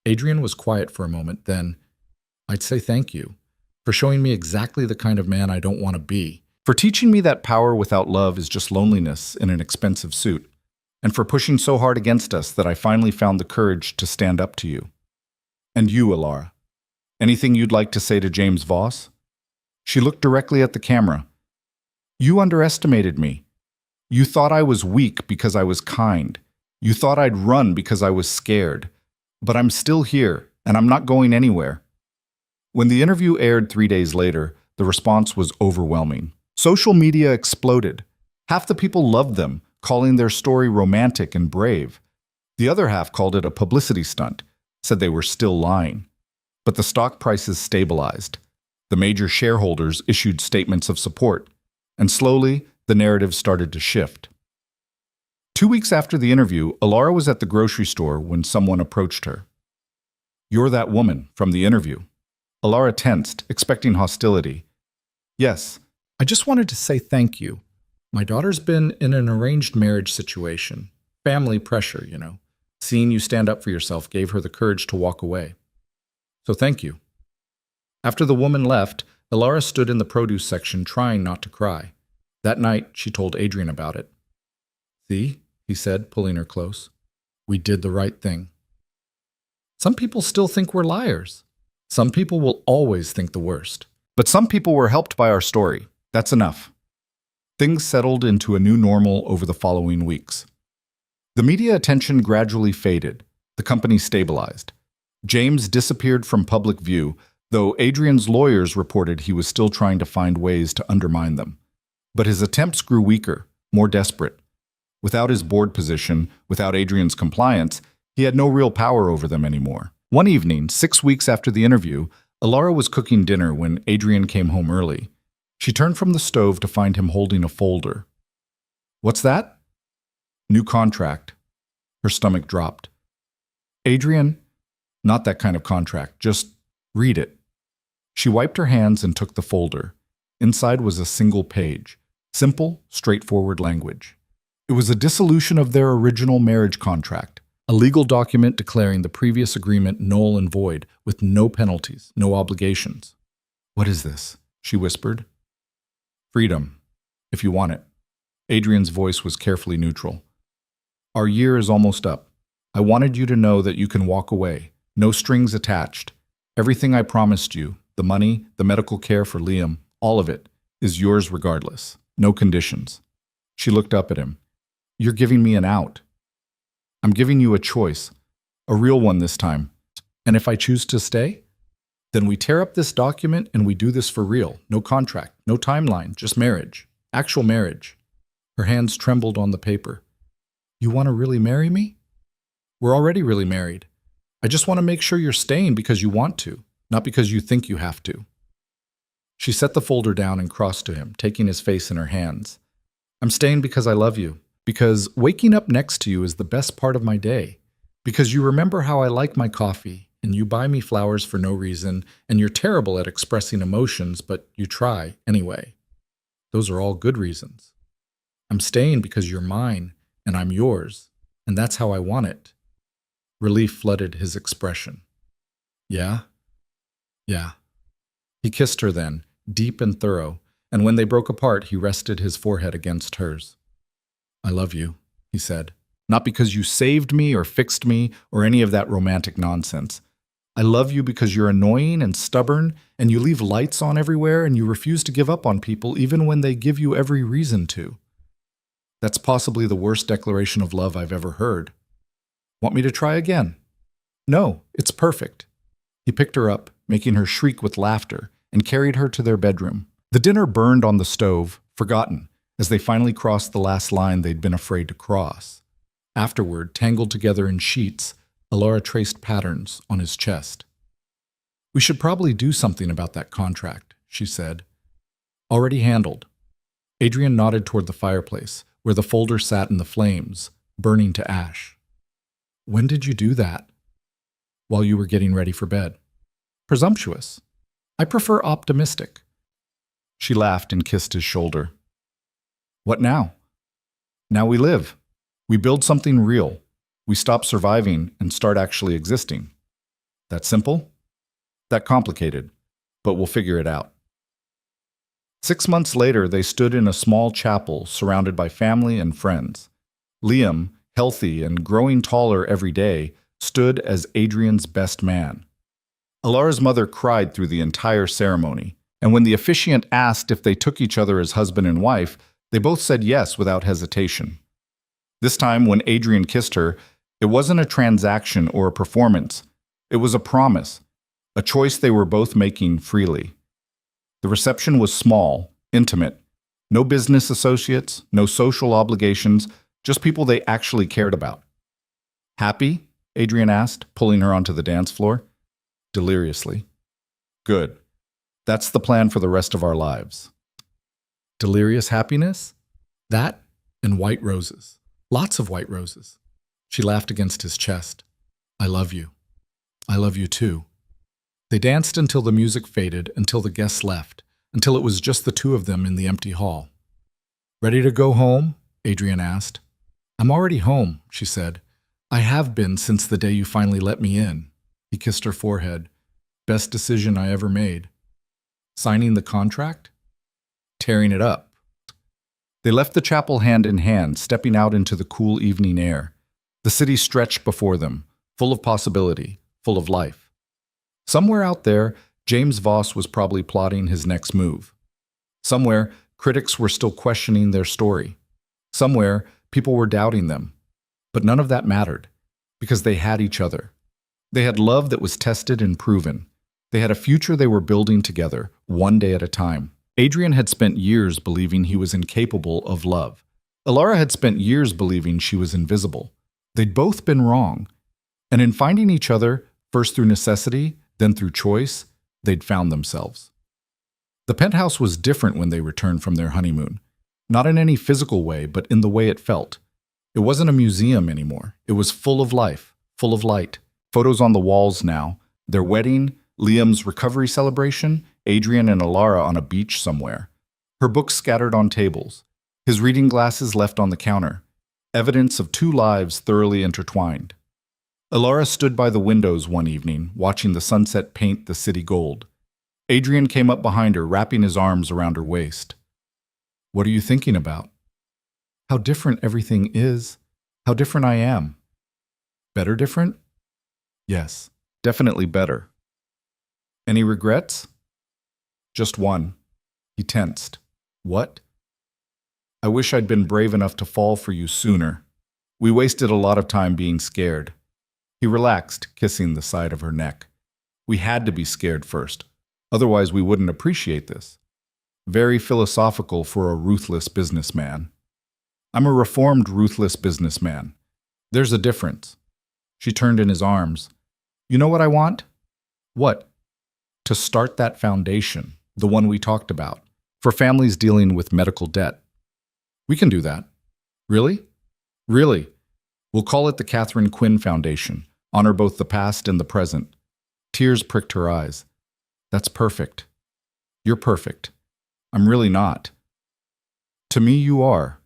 Adrian was quiet for a moment, then, I'd say thank you for showing me exactly the kind of man I don't want to be, for teaching me that power without love is just loneliness in an expensive suit, and for pushing so hard against us that I finally found the courage to stand up to you. And you, Alara. Anything you'd like to say to James Voss? She looked directly at the camera. You underestimated me. You thought I was weak because I was kind. You thought I'd run because I was scared. But I'm still here, and I'm not going anywhere. When the interview aired 3 days later, the response was overwhelming. Social media exploded. Half the people loved them, calling their story romantic and brave. The other half called it a publicity stunt, said they were still lying. But the stock prices stabilized. The major shareholders issued statements of support, and slowly the narrative started to shift. 2 weeks after the interview, Alara was at the grocery store when someone approached her. You're that woman from the interview. Alara tensed, expecting hostility. Yes, I just wanted to say thank you. My daughter's been in an arranged marriage situation. Family pressure, you know. Seeing you stand up for yourself gave her the courage to walk away. So thank you. After the woman left, Alara stood in the produce section trying not to cry. That night, she told Adrian about it. See, he said, pulling her close. We did the right thing. Some people still think we're liars. Some people will always think the worst. But some people were helped by our story. That's enough. Things settled into a new normal over the following weeks. The media attention gradually faded. The company stabilized. James disappeared from public view, though Adrian's lawyers reported he was still trying to find ways to undermine them. But his attempts grew weaker, more desperate. Without his board position, without Adrian's compliance, he had no real power over them anymore. One evening, 6 weeks after the interview, Alara was cooking dinner when Adrian came home early. She turned from the stove to find him holding a folder. What's that? New contract. Her stomach dropped. Adrian, not that kind of contract. Just read it. She wiped her hands and took the folder. Inside was a single page. Simple, straightforward language. It was a dissolution of their original marriage contract. A legal document declaring the previous agreement null and void, with no penalties, no obligations. What is this? She whispered. Freedom, if you want it. Adrian's voice was carefully neutral. Our year is almost up. I wanted you to know that you can walk away. No strings attached. Everything I promised you, the money, the medical care for Liam, all of it, is yours regardless. No conditions. She looked up at him. You're giving me an out. I'm giving you a choice, a real one this time. And if I choose to stay, then we tear up this document and we do this for real. No contract, no timeline, just marriage. Actual marriage. Her hands trembled on the paper. You want to really marry me? We're already really married. I just want to make sure you're staying because you want to, not because you think you have to. She set the folder down and crossed to him, taking his face in her hands. I'm staying because I love you. Because waking up next to you is the best part of my day. Because you remember how I like my coffee, and you buy me flowers for no reason, and you're terrible at expressing emotions, but you try anyway. Those are all good reasons. I'm staying because you're mine, and I'm yours, and that's how I want it. Relief flooded his expression. Yeah? Yeah. He kissed her then, deep and thorough, and when they broke apart, he rested his forehead against hers. I love you, he said. Not because you saved me or fixed me or any of that romantic nonsense. I love you because you're annoying and stubborn and you leave lights on everywhere and you refuse to give up on people even when they give you every reason to. That's possibly the worst declaration of love I've ever heard. Want me to try again? No, it's perfect. He picked her up, making her shriek with laughter, and carried her to their bedroom. The dinner burned on the stove, forgotten, as they finally crossed the last line they'd been afraid to cross. Afterward, tangled together in sheets, Alara traced patterns on his chest. We should probably do something about that contract, she said. Already handled. Adrian nodded toward the fireplace, where the folder sat in the flames, burning to ash. When did you do that? While you were getting ready for bed. Presumptuous. I prefer optimistic. She laughed and kissed his shoulder. What now? Now we live. We build something real. We stop surviving and start actually existing. That simple? That complicated, but we'll figure it out. 6 months later, they stood in a small chapel surrounded by family and friends. Liam, healthy and growing taller every day, stood as Adrian's best man. Alara's mother cried through the entire ceremony, and when the officiant asked if they took each other as husband and wife, they both said yes without hesitation. This time, when Adrian kissed her, it wasn't a transaction or a performance. It was a promise, a choice they were both making freely. The reception was small, intimate. No business associates, no social obligations, just people they actually cared about. Happy? Adrian asked, pulling her onto the dance floor. Deliriously. Good. That's the plan for the rest of our lives. Delirious happiness? That and white roses. Lots of white roses. She laughed against his chest. I love you. I love you too. They danced until the music faded, until the guests left, until it was just the two of them in the empty hall. Ready to go home? Adrian asked. I'm already home, she said. I have been since the day you finally let me in. He kissed her forehead. Best decision I ever made. Signing the contract? Tearing it up. They left the chapel hand in hand, stepping out into the cool evening air. The city stretched before them, full of possibility, full of life. Somewhere out there, James Voss was probably plotting his next move. Somewhere, critics were still questioning their story. Somewhere, people were doubting them. But none of that mattered, because they had each other. They had love that was tested and proven. They had a future they were building together, one day at a time. Adrian had spent years believing he was incapable of love. Alara had spent years believing she was invisible. They'd both been wrong. And in finding each other, first through necessity, then through choice, they'd found themselves. The penthouse was different when they returned from their honeymoon. Not in any physical way, but in the way it felt. It wasn't a museum anymore. It was full of life, full of light. Photos on the walls now. Their wedding, Liam's recovery celebration, Adrian and Alara on a beach somewhere. Her books scattered on tables. His reading glasses left on the counter. Evidence of two lives thoroughly intertwined. Alara stood by the windows one evening, watching the sunset paint the city gold. Adrian came up behind her, wrapping his arms around her waist. "What are you thinking about?" "How different everything is. How different I am." "Better different?" "Yes, definitely better." "Any regrets?" "Just one." He tensed. "What?" "I wish I'd been brave enough to fall for you sooner. We wasted a lot of time being scared." He relaxed, kissing the side of her neck. "We had to be scared first. Otherwise, we wouldn't appreciate this." Very philosophical for a ruthless businessman. "I'm a reformed, ruthless businessman. There's a difference." She turned in his arms. "You know what I want?" "What?" "To start that foundation, the one we talked about, for families dealing with medical debt." "We can do that." "Really?" "Really. We'll call it the Catherine Quinn Foundation. Honor both the past and the present." Tears pricked her eyes. "That's perfect." "You're perfect." "I'm really not." "To me, you are."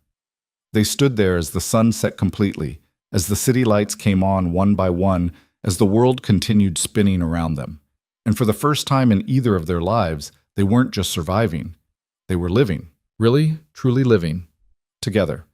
They stood there as the sun set completely, as the city lights came on one by one, as the world continued spinning around them. And for the first time in either of their lives, they weren't just surviving. They were living, really, truly living, together.